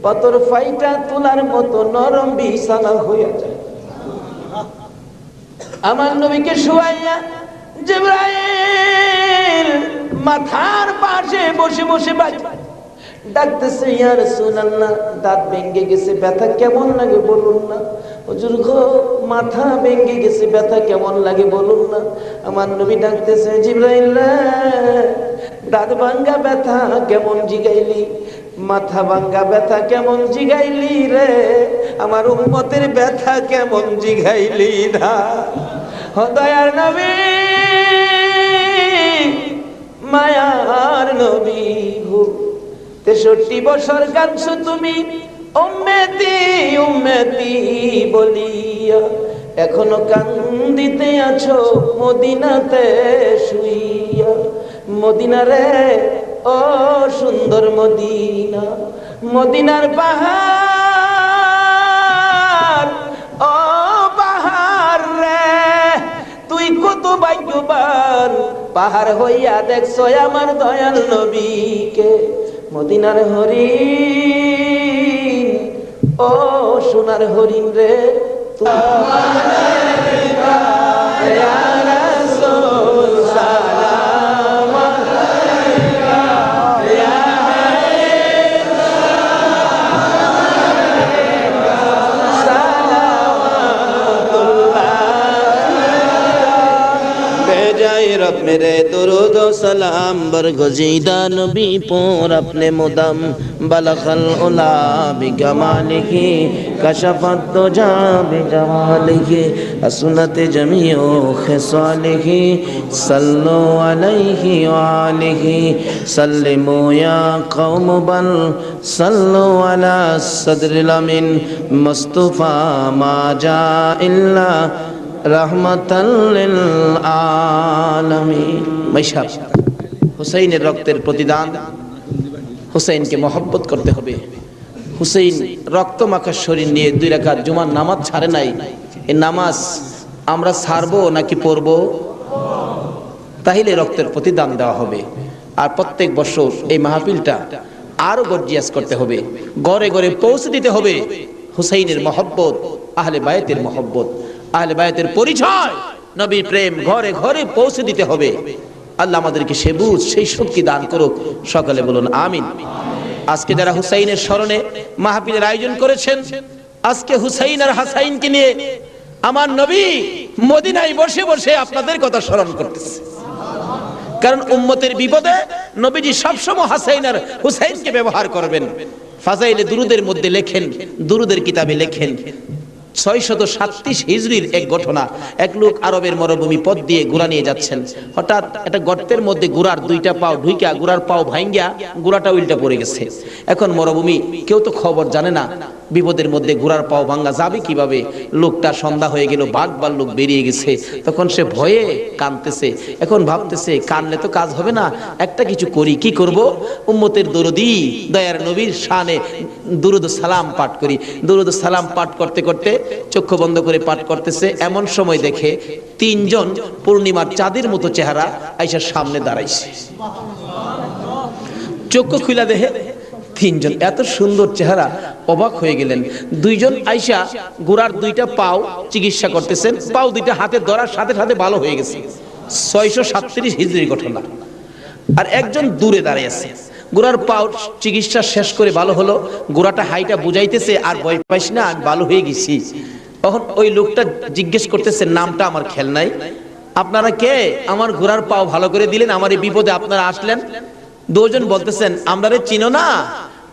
পাথর ফাইটা তোলার মতো নরম বিছানা হইয়া যায়। আমার নবীকে শুয়াইয়া জিবরাইল মাথার পাশে বসে বসে ডাকতেছে, ইয়া রাসূলুল্লাহ, দাঁত ভেঙে গেছে, ব্যথা কেমন লাগে বলুন না। হুজুর গো, মাথা ভেঙে গেছে, ব্যথা কেমন লাগে বলুন না। আমার নবী ডাকতেছে, জিবরাইল দাঁত ভাঙ্গা ব্যথা কেমন জিগাইলি, মাথা ভাঙ্গা ব্যথা কেমন জিগাইলি রে, আমার উম্মতের ব্যথা কেমন জিগাইলি না। দয়ার নবী মায়ার নবী গো, 63 বছর কাঁদছো তুমি উম্মতি উম্মতি বলিয়া, এখনো কান্দিতে আছো মদিনাতে শুইয়া। মদিনা রে ও সুন্দর মদিনা, মদিনার পাহাড়, ও পাহাড় রে তুই কত ভাগ্যবান, পাহাড় হইয়া দেখছো আমার দয়াল নবীকে। মদিনার হরিণ, ও সোনার হরিণ রে रब मेरे दुरूद व सलाम बरगुज़ीदा नबी पर अपने मुदम बलगल उला बिकमालिही कशफत दुजा बिजमालिही हसनत जमीउ खिसालिही सल्लु अलैहि व आलिही सल्लिमू या कौम बल सल्लु अला सदरिल अमीन मुस्तफा मा जा इल्ला रहमताल लिल आलामीन। मैशाब হুসাইনের রক্তের প্রতিদান, হুসাইনকে মহব্বত করতে হবে। হুসাইন রক্ত মাখা শরীর নিয়ে 2 রাকাত জুমার নামাজ ছাড়ে নাই। এই নামাজ আমরা ছাড়বো নাকি পড়বো? তাহলে রক্তের প্রতিদান দেওয়া হবে। আর প্রত্যেক বছর এই মাহফিলটা আরো গর্জিয়াস করতে হবে, ঘরে ঘরে পৌঁছে দিতে হবে হুসাইনের মহব্বত, আহলে বায়তের মহব্বত, আহলে বায়তের পরিচয়, নবীর প্রেম ঘরে ঘরে পৌঁছে দিতে হবে। আল্লাহ আমাদেরকে সে বুঝ, সেই শক্তি দান করুক। সকালে বলুন আমিন। আজকে যারা হুসাইনের স্মরণে মাহফিলের আয়োজন করেছেন, আজকে হুসাইন আর হাসাইনকে নিয়ে আমার নবী মদিনায় বসে বসে আপনাদের কথা স্মরণ করতেছে। কারণ উম্মতের বিপদে নবীজি সবসময় হাসাইন আর হুসাইনকে ব্যবহার করবেন। ফাজাইলে দুরুদের মধ্যে লেখেন, দুরুদের কিতাবে লেখেন 637 হিজরির এক ঘটনা। এক লোক আরবের মরুভূমি পথ দিয়ে ঘোড়া নিয়ে যাচ্ছেন। হঠাৎ একটা গর্তের মধ্যে ঘোড়ার 2টা পাও ঢুইকা ঘোড়ার পাও ভাঙ্গিয়া ঘোড়াটা উল্টা পড়ে গেছে। এখন মরুভূমি, কেউ তো খবর জানে না, বিপদের মধ্যে ঘোড়ার পাও ভাঙ্গা যাবে কিভাবে। লোকটা সন্ধ্যা হয়ে গেল, বাঘ ভাল্লুক বেরিয়ে গেছে। তখন সে ভয়ে কাঁদতেছে। এখন ভাবতেছে কানলে তো কাজ হবে না, একটা কিছু করি। কি করব? উম্মতের দরদি দয়ার নবীর শানে দুরুদ সালাম পাঠ করি। দুরুদ সালাম পাঠ করতে করতে চক্ষু বন্ধ করে পাঠ করতেছে। এমন সময় দেখে 3 জন পূর্ণিমার চাঁদের মতো চেহারা আয়েশার সামনে দাঁড়াইছে। চক্ষু খুলে দেখে 3 জন এত সুন্দর চেহারা, অবাক হয়ে গেলেন। 2 জন আয়েশা ঘোড়ার 2টা পাও চিকিৎসা করতেছেন, পাও 2টা হাতে ধরার সাথে সাথে ভালো হয়ে গেছে। 637 হিজরির ঘটনা। আর একজন দূরে দাঁড়িয়ে আছে, গোড়ার পাও চিকিৎসা শেষ করে ভালো হলো, গোড়াটা হাইটা বুঝাইতেছে আর ভয় পাইস না, আমি ভালো হয়ে গেছি। তখন ওই লোকটা জিজ্ঞেস করতেছে, নামটা আমার খেয়াল নাই, আপনারা কে? আমার ঘোড়ার পাও ভালো করে দিলেন, আমার এই বিপদে আপনারা আসলেন। 2 জন বলতেছেন, আমরা রে চিনো না,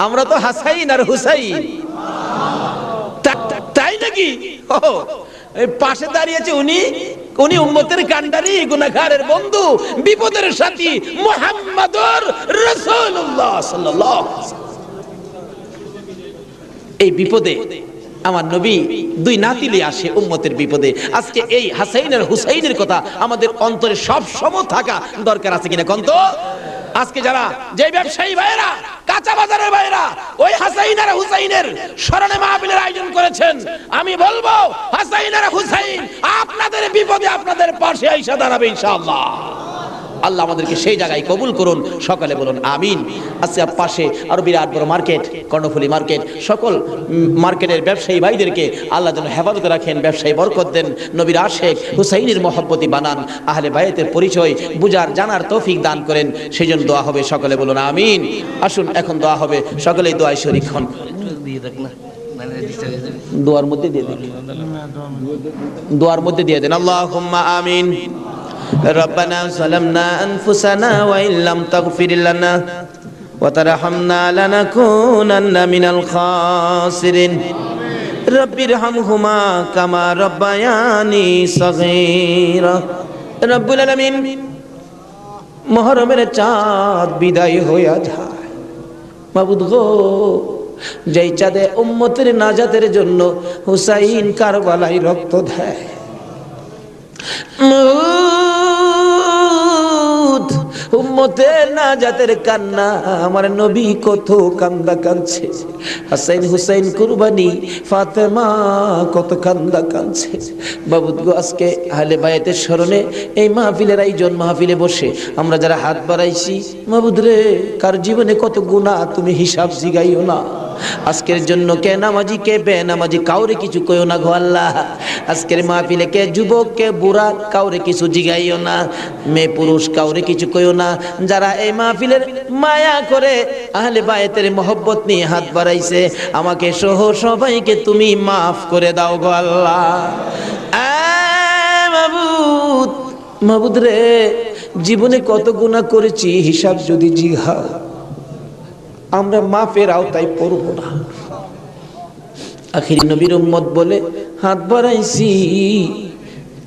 আমরা তো হাসাইন আর হুসাইন। তাই নাকি? ও পাশে দাঁড়িয়েছে উনি, উনি উম্মতের কান্ডারি, গুনাহগারের বন্ধু, বিপদের সাথী মুহাম্মদুর রাসূলুল্লাহ সাল্লাল্লাহু আলাইহি ওয়াসাল্লাম। এই বিপদে আমার নবী 2 নাতিলে আসে উম্মতের বিপদে। আজকে এই হাসাইন আর হুসাইনের কথা আমাদের অন্তরে সব সময় থাকা দরকার আছে কিনা কোন তো? আজকে যারা যে ব্যবসায়ী ভাইরা, কাঁচা বাজারের ভাইরা ওই হাসাইন আর হুসাইনের স্মরণে মাহফিলের আয়োজন করেছেন, আমি বলবো হাসাইন আর হুসাইন আপনাদের বিপদে আপনাদের পাশে আইসা দাঁড়াবে ইনশাআল্লাহ। আল্লাহ আমাদেরকে সেই জায়গায় কবুল করুন। সকালে বলুন আমিন। আজকে পাশে আরো বিরাট বড় মার্কেট, কর্ণফুলী মার্কেট, সকল মার্কেটের ব্যবসায়ী ভাইদেরকে আল্লাহ যেন হেফাজতে রাখেন, ব্যবসায়ী বরকত দেন, নবীর আশেক হুসাইনের মহব্বতি বানান, আহলে বায়তের পরিচয় বুঝার জানার তৌফিক দান করেন, সেই জন্য দোয়া হবে। সকলে বলুন আমিন। আসুন এখন দোয়া হবে, সকলেই দোয়ায় শরীক হন। দোয়ার মধ্যে দিয়ে দেন, দোয়ার মধ্যে দিয়ে দেন। আল্লাহুম্মা আমিন। ربنا ظلمنا أنفسنا وإن لم تغفر لنا وترحمنا لنكونن من الخاسرين رب ارحمهما كما ربياني صغيرا رب العالمين। মুহররমের চাঁদ বিদায় হইয়া যায়, মাবুদ গো, যেই চাঁদে উম্মতের নাজাতের জন্য হুসাইন কারবালায় রক্ত দেয়, উম্মতের নাজাতের কান্না আমার নবী কত কান্দা কাঁদছে, হাসাইন হুসাইন কুরবানি ফাতেমা কত কান্দা কাঁদছে। বাবুদ গো, আজকে আহলে বায়াতের স্মরণে এই মাহফিলের আয়োজন, মাহফিলে বসে আমরা যারা হাত বাড়াইছি, মাবুদ রে, কার জীবনে কত গুনাহ তুমি হিসাব জিগাইও না। আজকের জন্য কে নামাজি কে বেনামাজি কাউরে কিছু কইও না গো আল্লাহ। আজকের মাহফিলে কে যুবক কে বুড়া কাউরে কিছু জিগাইও না, মেয়ে পুরুষ কাউরে কিছু কইও না। যারা এই মাহফিলের মায়া করে আহলে বায়াতের মহব্বত নিয়ে হাত বাড়াইছে, আমাকে সহ সবাইকে তুমি মাফ করে দাও গো আল্লাহ। মাবুদ, মাবুদ রে, জীবনে কত গুনাহ করেছি হিসাব যদি জিঘাও আমরা মাফের আওতায় পড়ব না। আখির নবীর উম্মত বলে হাত বাড়াইছি,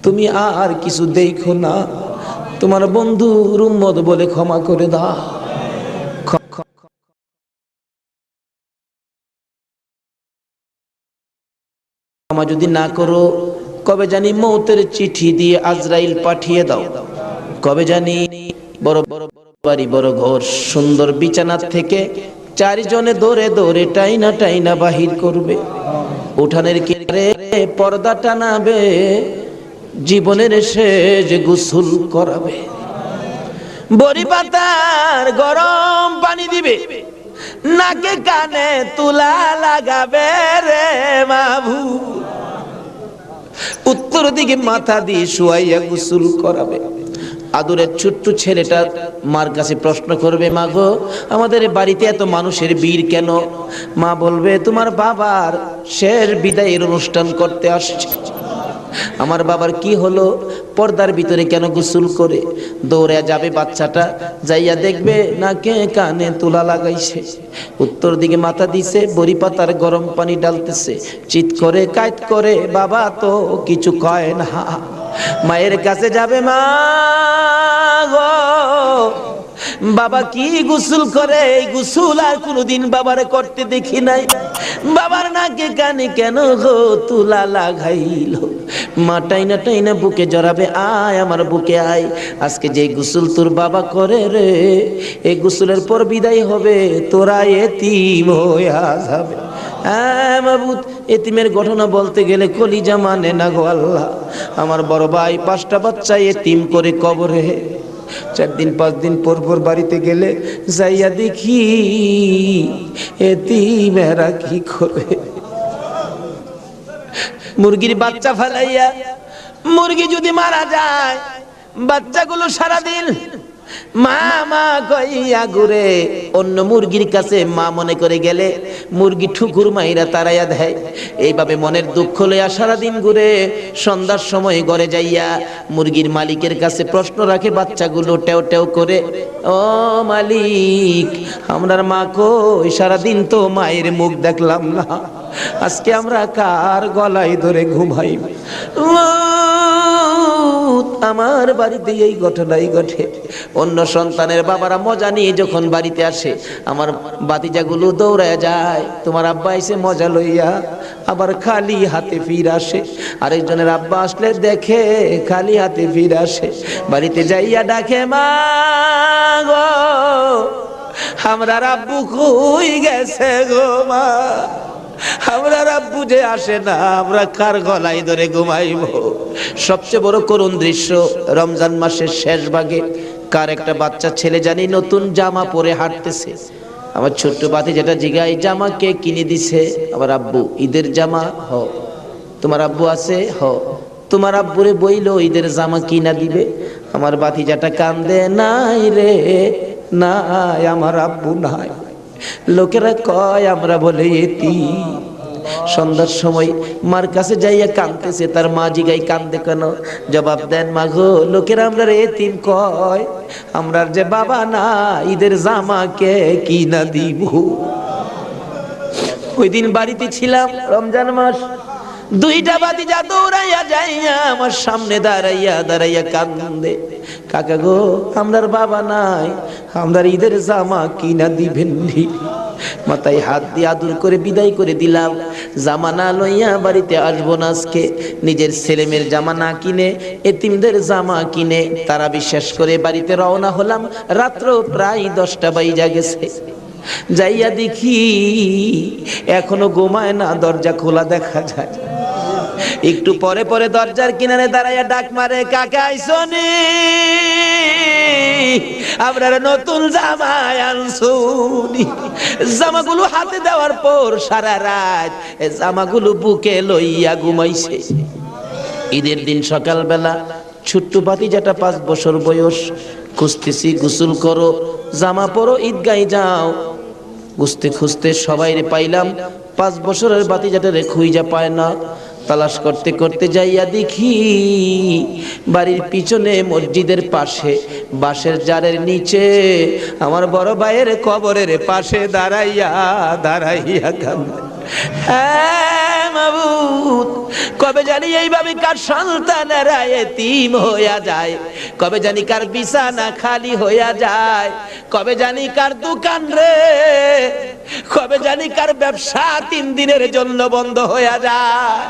তুমি আর কিছু দেখো না, তোমার বন্ধুর উম্মত বলে ক্ষমা করে দাও। ক্ষমা যদি না করো, কবে জানি মৌতের চিঠি দিয়ে আজরাইল পাঠিয়ে দাও। কবে জানি বড় বড় বাড়ি, বড় ঘর, সুন্দর বিছানা থেকে চারজনে দৌড়ে দৌড়ে টাইনা টাইনা বাহির করবে। উঠানের কিনারে পর্দা টানাবে, জীবনের শেষ গোসল করাবে। বড়ি পাতার গরম পানি দিবে, নাকে কানে তুলা লাগাবে রে মাভু। উত্তর দিকে মাথা দিয়ে শুয়াইয়া গোসল করাবে। আদরের ছোট্ট ছেলেটা মার কাছে প্রশ্ন করবে, মা গো আমাদের বাড়িতে এত মানুষের ভিড় কেন? মা বলবে, তোমার বাবার শেষ বিদায়ের অনুষ্ঠান করতে আসছে। আমার বাবার কি হলো? পর্দার ভিতরে কেন গোসল করে? দৌড়ে যাবে বাচ্চাটা, যাইয়া দেখবে নাকে কানে তুলা লাগাইছে। উত্তর দিকে মাথা দিছে, বড়ি পাতার গরম পানি ডালতেছে, চিৎ করে কাইত করে, বাবা তো কিছু কয় না। মায়ের কাছে যাবে, মা গো বাবা কি গোসল করে? এই গোসল আর কোনোদিন বাবারে করতে দেখি নাই। বাবার নাকে কানে কেন গো তুলা লাগাইল? মা টাইনা টাইনা বুকে জড়াবে, আয় আমার বুকে আয়, আজকে যে গোসল তোর বাবা করে রে, এই গোসলের পর বিদায় হবে, তোরা এতিম হইয়া যাবে। হ্যাঁ মাবুদ, এতিমের ঘটনা বলতে গেলে কলিজা মানে না গো আল্লাহ। আমার বড় ভাই 5টা বাচ্চা এতিম করে কবরে। 4 দিন 5 দিন পর পর বাড়িতে গেলে যাইয়া দেখি এতিমেরা কি করে। মুরগির বাচ্চা ফেলাইয়া, মুরগি যদি মারা যায়, বাচ্চাগুলো সারাদিন মা মা কইয়া ঘুরে। অন্য মুরগির কাছে মা মনে করে গেলে মুরগি ঠুকুর মাইরা তাড়াইয়া দেয়। এইভাবে মনের দুঃখ লইয়া সারাদিন ঘুরে। সন্ধ্যার সময় ঘরে যাইয়া মুরগির মালিকের কাছে প্রশ্ন রাখে বাচ্চাগুলো টেও টেও করে, ও মালিক আমরার মা কই? সারাদিন তো মায়ের মুখ দেখলাম না, আজকে আমরা কার গলায় ধরে ঘুমাই? আমার বাড়িতে এই ঘটনাই ঘটে। অন্য সন্তানের বাবারা মজা নিয়ে যখন বাড়িতে আসে, আমার বাতিজাগুলো দৌড়ায় যায়, তোমার আব্বা এসে মজা লইয়া, আবার খালি হাতে ফির আসে। আরেকজনের আব্বা আসলে দেখে খালি হাতে ফির আসে। বাড়িতে যাইয়া ডাকে, মা গো আমরা আব্বু কই গেছে গো মা? আমরা আব্বু যে আসে না, আমরা কার গলায় ধরে ঘুমাইব? সবচেয়ে বড় করুণ দৃশ্য, রমজান মাসের শেষ ভাগে কার একটা বাচ্চা ছেলে জানি নতুন জামা পরে হাঁটতেছে। আমার ছোট্ট বাতি যেটা জিগাই, জামা কে কিনে দিছে? আমার আব্বু। ঈদের জামা? হ। তোমার আব্বু আছে? হ। তোমার আব্বুরে বইলো ঈদের জামা কিনা দিবে। আমার বাতি যেটা কান্দে, নাই রে নাই, আমার আব্বু নাই। লোকেরা কয় আমরা বলে এতিম। সন্ধ্যার সময় মার কাছে যাইয়া কাঁদতেছে, তার মা জিগাই কান্দে কেন? জবাব দেন, মা গো লোকেরা আমরা এতিম কয়, আমরার যে বাবা না, ঈদের জামা কে কিনা দিব? ওই দিন বাড়িতে ছিলাম, রমজান মাস, 2টা বাতিজা দৌড়াইয়া যাইয়া আমার সামনে দাঁড়াইয়া দাঁড়াইয়া কান্দে, কাকা গো আমরার বাবা নাই, আমরার ঈদের জামা কিনা দিবেন? মাথায় হাত দিয়ে আদর করে বিদায় করে দিলাম। জামা না লইয়া বাড়িতে আসবো না আজকে। নিজের ছেলেমেয়ের জামা না কিনে এতিমদের জামা কিনে তারা বিশ্বাস করে বাড়িতে রওনা হলাম। রাত্র প্রায় 10টা বাজে গেছে। যাইয়া দেখি এখনো ঘুমায় না, দরজা খোলা দেখা যায়। একটু পরে পরে দরজার কিনারে দাঁড়াইয়া ডাক মারে, কাকা আইসনি? আপনারা নতুন জামা আনছুনি। জামাগুলো হাতে দেওয়ার পর সারা রাত জামাগুলো বুকে লইয়া ঘুমাইছে। ঈদের দিন সকালবেলা ছোট্ট ভাতিজাটা 5 বছর বয়স, খুঁজতেছি, গোসল করো, জামা পরো, ঈদগায় যাও। খুঁজতে খুঁজতে সবাই পাইলাম, 5 বছরের ভাতিজাটারে খুঁজা পায় না। তালাশ করতে করতে যাইয়া দেখি বাড়ির পিছনে মসজিদের পাশে বাঁশের জারের নিচে আমার বড় ভাইয়ের কবরের পাশে দাঁড়াইয়া কান্দে। হ্যাঁ মাবুদ, কবে জানি এইভাবে কার সন্তানেরা এতিম হইয়া যায়, কবে জানি কার বিছানা খালি হইয়া যায়, কবে জানি কার দোকান রে, কবে জানি কার ব্যবসা 3 দিনের জন্য বন্ধ হইয়া যায়।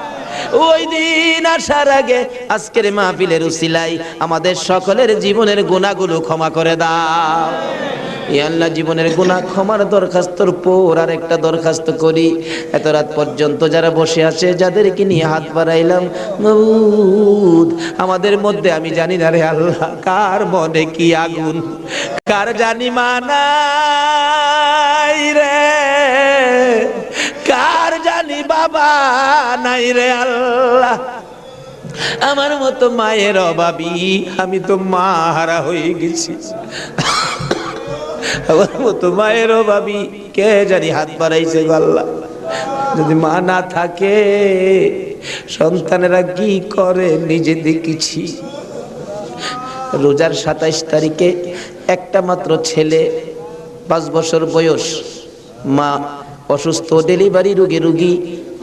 ওই দিন আসার আগে আজকের মাহফিলের উসিলায় আমাদের সকলের জীবনের গুনাহগুলো ক্ষমা করে দাও। ইয়া আল্লাহ, জীবনের গুনাহ ক্ষমার দরখাস্তর পর আর একটা দরখাস্ত করি, এত রাত পর্যন্ত যারা বসে আছে যাদেরকে নিয়ে হাত বাড়াইলাম মাবুদ, আমাদের মধ্যে আমি জানি না রে আল্লাহ কার মনে কি আগুন, কার জানি মানাই রে, কার জানি বাবা নাই রে আল্লাহ। আমার মতো মায়ের অভাবী, আমি তো মা হারা হয়ে গেছি। আমার মতো মায়ের অভাবী কে জানি হাত বাড়াইছে গো আল্লাহ। যদি মা না থাকে সন্তানেরা কি করে নিজে দেখেছি। রোজার 27 তারিখে একটা মাত্র ছেলে, 5 বছর বয়স, মা অসুস্থ, ডেলিভারি রোগী,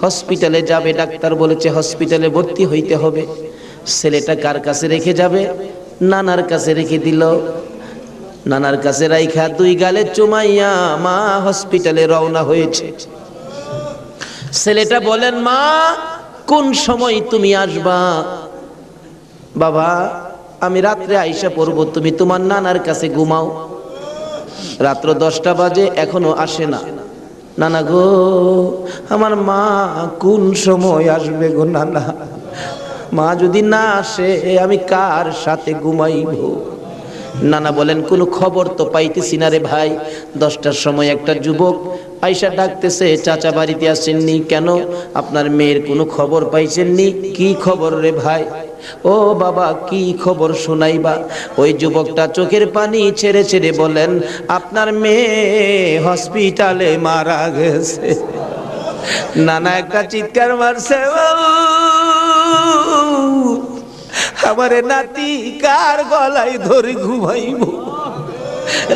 হসপিটালে যাবে, ডাক্তার বলেছে হসপিটালে ভর্তি হইতে হবে। ছেলেটা কার কাছে রেখে যাবে? নানার কাছে রেখে দিল। নানার কাছে রাইখা 2 গালে চুমাইয়া মা হসপিটালে রওনা হয়েছে। ছেলেটা বলেন, মা কোন সময় তুমি আসবা? বাবা আমি রাত্রে আইসা পড়বো, তুমি তোমার নানার কাছে ঘুমাও। রাত্র 10টা বাজে, এখনো আসে না। নানা গো, আমার মা কোন সময় আসবে গো নানা? মা যদি না আসে আমি কার সাথে ঘুমাইব? নানা বলেন, কোনো খবর তো পাইতেছি না রে ভাই। 10টার সময় একটা যুবক আইসা ডাকতেছে, চাচা বাড়িতে আসেননি কেন? আপনার মেয়ের কোনো খবর পাইছেননি? কি খবর রে ভাই? ও বাবা কি খবর শোনাইবা? ওই যুবকটা চোখের পানি ছেড়ে ছেড়ে বলেন, আপনার মেয়ে হসপিটালে মারা গেছে। নানা একটা চিৎকার মারছে, আমারে নাতি কার গলায় ধরে ঘুমাইব?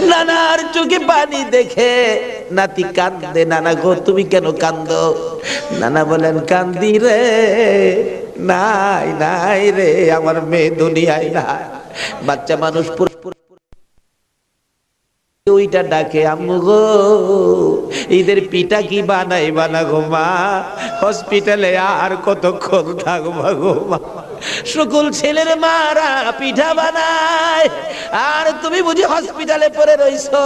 নানার চোখে পানি দেখে নাতি কান্দে। নানা গো তুমি কেন কান্দো? নানা বলেন, কান্দি রে, নাই নাই রে, আমার মেয়ে দুনিয়ায় নাই। বাচ্চা মানুষ ওইটা ডাকে, আম্মু গো ঈদের পিঠা কি বানাইবা না গো মা? হসপিটালে আর কতক্ষণ থাকবা গো মা? সকল ছেলের মারা পিঠা বানায়, আর তুমি বুঝি হসপিটালে পড়ে রইছো?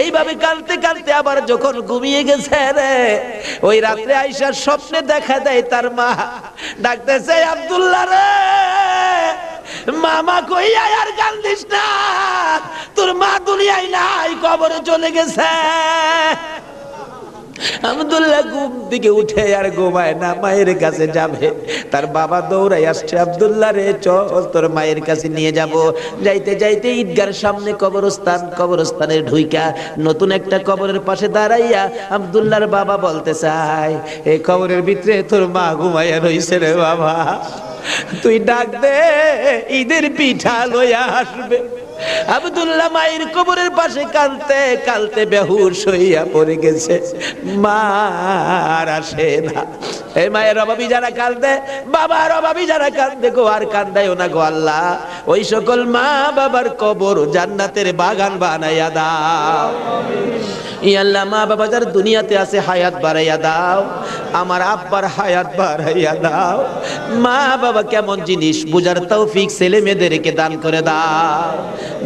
এইভাবে কাঁদতে কাঁদতে আবার যখন ঘুমিয়ে গেছে রে, ওই রাত্রে আইসার স্বপ্নে দেখা দেয় তার মা ডাকতেছে, আব্দুল্লাহ রে, মামা কইয়া আর কান্দিস না, তোর মা দুনিয়ায় নাই, কবরে চলে গেছে। আব্দুল্লাহ ঘুম থেকে উঠে আর ঘুমায় না, মায়ের কাছে যাবে। তার বাবা দৌড়াই আসছে, আব্দুল্লাহ রে চল তোর মায়ের কাছে নিয়ে যাব। যাইতে যাইতে ঈদগার সামনে কবরস্থান, কবরস্থানের ঢুইকা নতুন একটা কবরের পাশে দাঁড়াইয়া আব্দুল্লাহর বাবা বলতে চায়, এই কবরের ভিতরে তোর মা ঘুমাইয়া রইছে রে বাবা, তুই ডাক দে, ঈদের পিঠা লইয়া আসবে। আব্দুল্লাহ মায়ের কবরের পাশে কাঁদতে কাঁদতে বেহুশ হইয়া পড়ে গেছে। মা আর আসে না। এই মায়ের অভাবী যারা কাঁদে, বাবার অভাবী যারা কাঁদে গো, আর কান্দাইও না গো আল্লাহ। ওই সকল মা বাবার কবর জান্নাতের বাগান বানাইয়া দাও। ই আল্লাহ, মা বাবা যারা দুনিয়াতে আছে হায়াত বাড়াইয়া দাও, আমার আব্বার হায়াত বাড়াইয়া দাও। মা বাবা কেমন জিনিস বুঝার তৌফিক ছেলে মেয়েদেরকে দান করে দাও।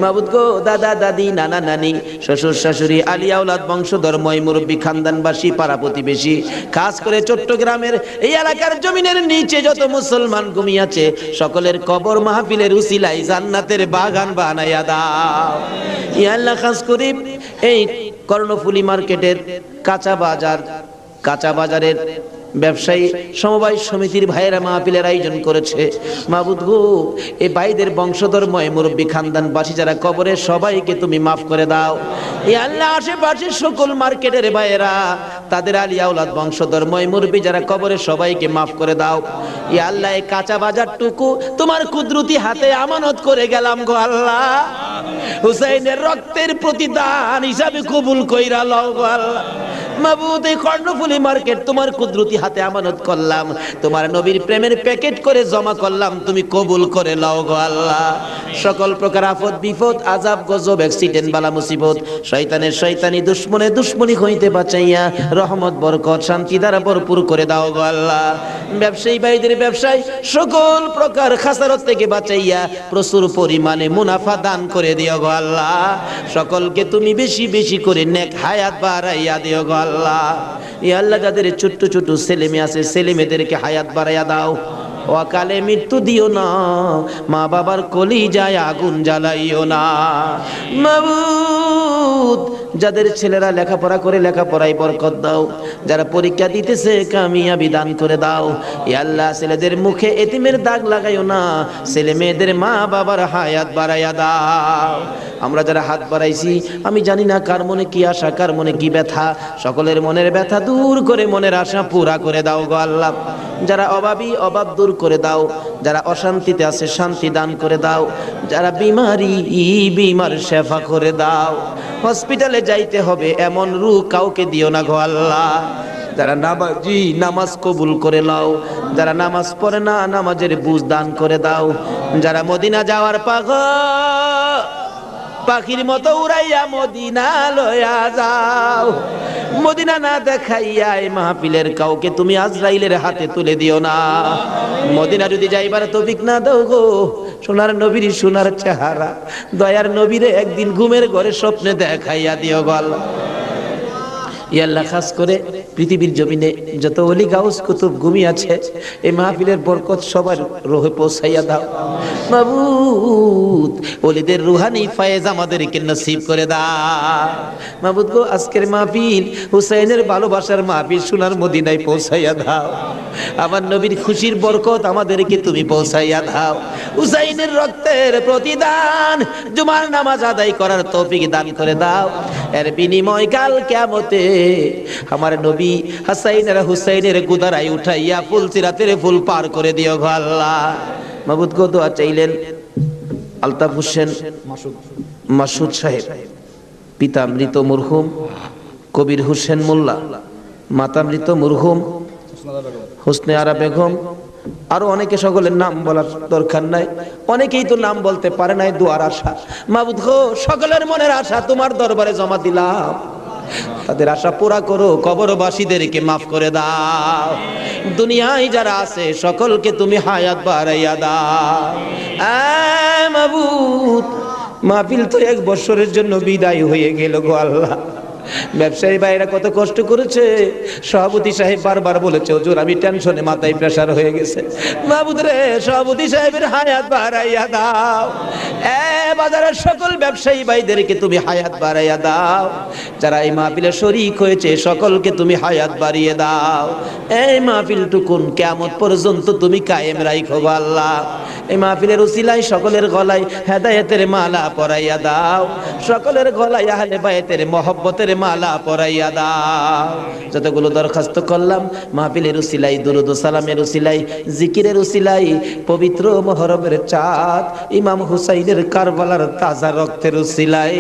মাবুদ গো, দাদা দাদি, নানা নানি, শ্বশুর শাশুড়ি, আলিয়া আওলাদ, বংশধর, ময় মুরব্বী, খানদানবাসী, পাড়া প্রতিবেশী, খাস করে চট্টগ্রামের এই এলাকার জমিনের নিচে যত মুসলমান ঘুমিয়ে আছে, সকলের কবর মাহফিলের উসিলায় জান্নাতের বাগান বানাইয়া দাও। ইয়া আল্লাহ, খাস করে এই কর্ণফুলী মার্কেটের কাঁচা বাজারের ব্যবসায়ী সমবায় সমিতির ভাইয়েরা মাহফিলের আয়োজন করেছে। মাবুদ গো, এই ভাইদের বংশধর্ময় মুরব্বী খানদানবাসী যারা কবরে, সবাইকে তুমি মাফ করে দাও। এই আল্লাহ আশেপাশের সকল মার্কেটের ভাইয়েরা, তাদের আলী আওলাদ বংশধর্ময় মুরব্বী যারা কবরে, সবাইকে মাফ করে দাও। এই আল্লাহ এই কাঁচা বাজারটুকু তোমার কুদরতি হাতে আমানত করে গেলাম গো আল্লাহ। হুসাইনের রক্তের প্রতিদান হিসাবে কবুল কইরা লও গো আল্লাহ। মাবুদ, এই কর্ণফুলী মার্কেট তোমার কুদরতি হাতে আমানত করলাম, তোমার নবীর প্রেমের প্যাকেট করে জমা করলাম, তুমি কবুল করে লও গো আল্লাহ। সকল প্রকার আফত বিপদ, আযাব গজব, অ্যাক্সিডেন্ট, বালা মুসিবত, শয়তানের শয়তানি, দুশমনের দুশমনি হইতে বাঁচাইয়া রহমত বরকত শান্তি দ্বারা ভরপুর করে দাও গো আল্লাহ। ব্যবসায়ী ভাইদের ব্যবসায় সকল প্রকার খাসারত থেকে বাঁচাইয়া প্রচুর পরিমাণে মুনাফা দান করে দিও গো আল্লাহ। সকলকে তুমি বেশি বেশি করে নেক হায়াত বাড়াইয়া দিও গো আল্লাহ। ইয়া আল্লাহ, যাদের ছোট্ট ছোট ছেলে মেয়ে আছে, ছেলে মেয়েদেরকে হায়াত বাড়াইয়া দাও, অকালে মৃত্যু দিও না, মা বাবার কলিজায় আগুন জ্বালাইও না। মাবুদ, যাদের ছেলেরা লেখাপড়া করে লেখাপড়ায় বরকত দাও, যারা পরীক্ষা দিতেছে কামিয়াবি দান করে দাও। ইয়া আল্লাহ, ছেলেদের মুখে এতিমের দাগ লাগাইও না, ছেলে মেয়েদের মা বাবার হায়াত বাড়াইয়া দাও। আমরা যারা হাত বাড়াইছি, আমি জানি না কার মনে কি আশা, কার মনে কি ব্যথা, সকলের মনের ব্যথা দূর করে মনের আশা পুরা করে দাও গো আল্লাহ। যারা অভাবী, অভাব দূর করে দাও, যারা অশান্তিতে আছে শান্তি দান করে দাও, যারা বিমারি বিমার শেফা করে দাও। হসপিটালে যাইতে হবে এমন রোগ কাউকে দিও না গো আল্লাহ। যারা নামাজি, নামাজ কবুল করে নাও, যারা নামাজ পড়ে না, নামাজের বুঝ দান করে দাও। যারা মদিনা যাওয়ার পাগল, পাখির মতো উড়াইয়া মদিনা লয়া যাও, মদিনা না দেখাইয়া এই মাহফিলের কাউকে তুমি আজরাইলের হাতে তুলে দিও না। মদিনা যদি যাইবার তৌফিক না দাও গো, সোনার নবীর সোনার চেহারা, দয়ার নবীরে একদিন ঘুমের ঘরে স্বপ্নে দেখাইয়া দিও গো আল্লাহ। ইয়া আল্লাহ, খাস করে পৃথিবীর জমিনে যত ওলি গাউস কুতুব ঘুমিয়ে আছে, এই মাহফিলের বরকত সবার রোহে পৌঁছাইয়া দাও। মাবুদ, ওলিদের রুহানি ফায়েজ আমাদেরকে নসিব করে দাও। মাবুদ গো, আজকের মাহফিল হুসাইনের ভালোবাসার মাহফিল, সোনার মদিনায় পৌঁছাইয়া দাও। আমার নবীর খুশির বরকত আমাদেরকে তুমি পৌঁছাইয়া দাও। হুসাইনের রক্তের প্রতিদান, জুমার নামাজ আদায় করার তৌফিক দান করে দাও। এর বিনিময় কাল কিয়ামতে আমার নবী হাসাইন আর হুসাইনের গুদারাই উঠাইয়া ফুল সিরাতের ফুল পার করে দিও গো আল্লাহ। মাবুদ গো, দোয়া চাইলেন আলতাফ হোসেন মাসুদ সাহেব, পিতা মৃত মরহুম কবির হোসেন মোল্লা, মাতা মৃত মরহুম হোসনে আরা বেগম, আরো অনেকে, সকলের নাম বলার দরকার নাই, অনেকেই তো নাম বলতে পারে নাই। দোয়ার আশা মাবুদ গো, সকলের মনের আশা তোমার দরবারে জমা দিলাম, তাদের আশা পুরা করো, কবরবাসীদেরকে মাফ করে দাও। দুনিয়ায় যারা আছে সকলকে তুমি হায়াত বাড়াইয়া দাও। মাবুদ, মাহফিল তো 1 বছরের জন্য বিদায় হয়ে গেল গো আল্লাহ। ব্যবসায়ী ভাইরা কত কষ্ট করেছে, সভাপতি সাহেব বারবার বলেছে হুজুর আমি টেনশনে মাথায় প্রেসার হয়ে গেছে। মাবুদ রে, সভাপতি সাহেবের হায়াত বাড়াইয়া দাও। বাজারের সকল ব্যবসায়ী ভাইদেরকে তুমি হায়াত বাড়াইয়া দাও। যারা এই মাহফিলে শরীক হয়েছে সকলকে তুমি হায়াত বাড়িয়ে দাও। এই মাহফিলটুকুন কিয়ামত পর্যন্ত তুমি কায়েম রাখো গো আল্লাহ। এই মাহফিলের উসিলায় সকলের গলায় হেদায়েতের মালা পরাইয়া দাও, সকলের গলায় আহলে বাইতের মহব্বতের মালা পরাইয়া দাও। যতগুলো দরখাস্ত করলাম মাহফিলের উসিলায়, দুরূদ ও সালামের উসিলায়, জিকিরের উসিলায়, পবিত্র মুহররমের চাঁদ ইমাম হুসাইনের কারবালার তাজা রক্তের উসিলায়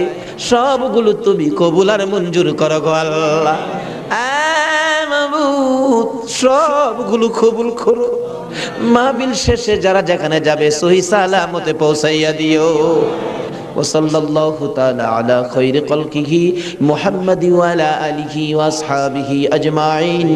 সবগুলো তুমি কবুল আর মঞ্জুর করো গো আল্লাহ। মাবুদ, সবগুলো কবুল করো। মাহফিল শেষে যারা যেখানে যাবে সহি সালামতে পৌঁছাইয়া দিও। ওয়াসাল্লাল্লাহু তাআলা আলা খায়রি খালকিহি মুহাম্মাদি ওয়া আলা আলিহি ওয়া আসহাবিহি আজমাইন।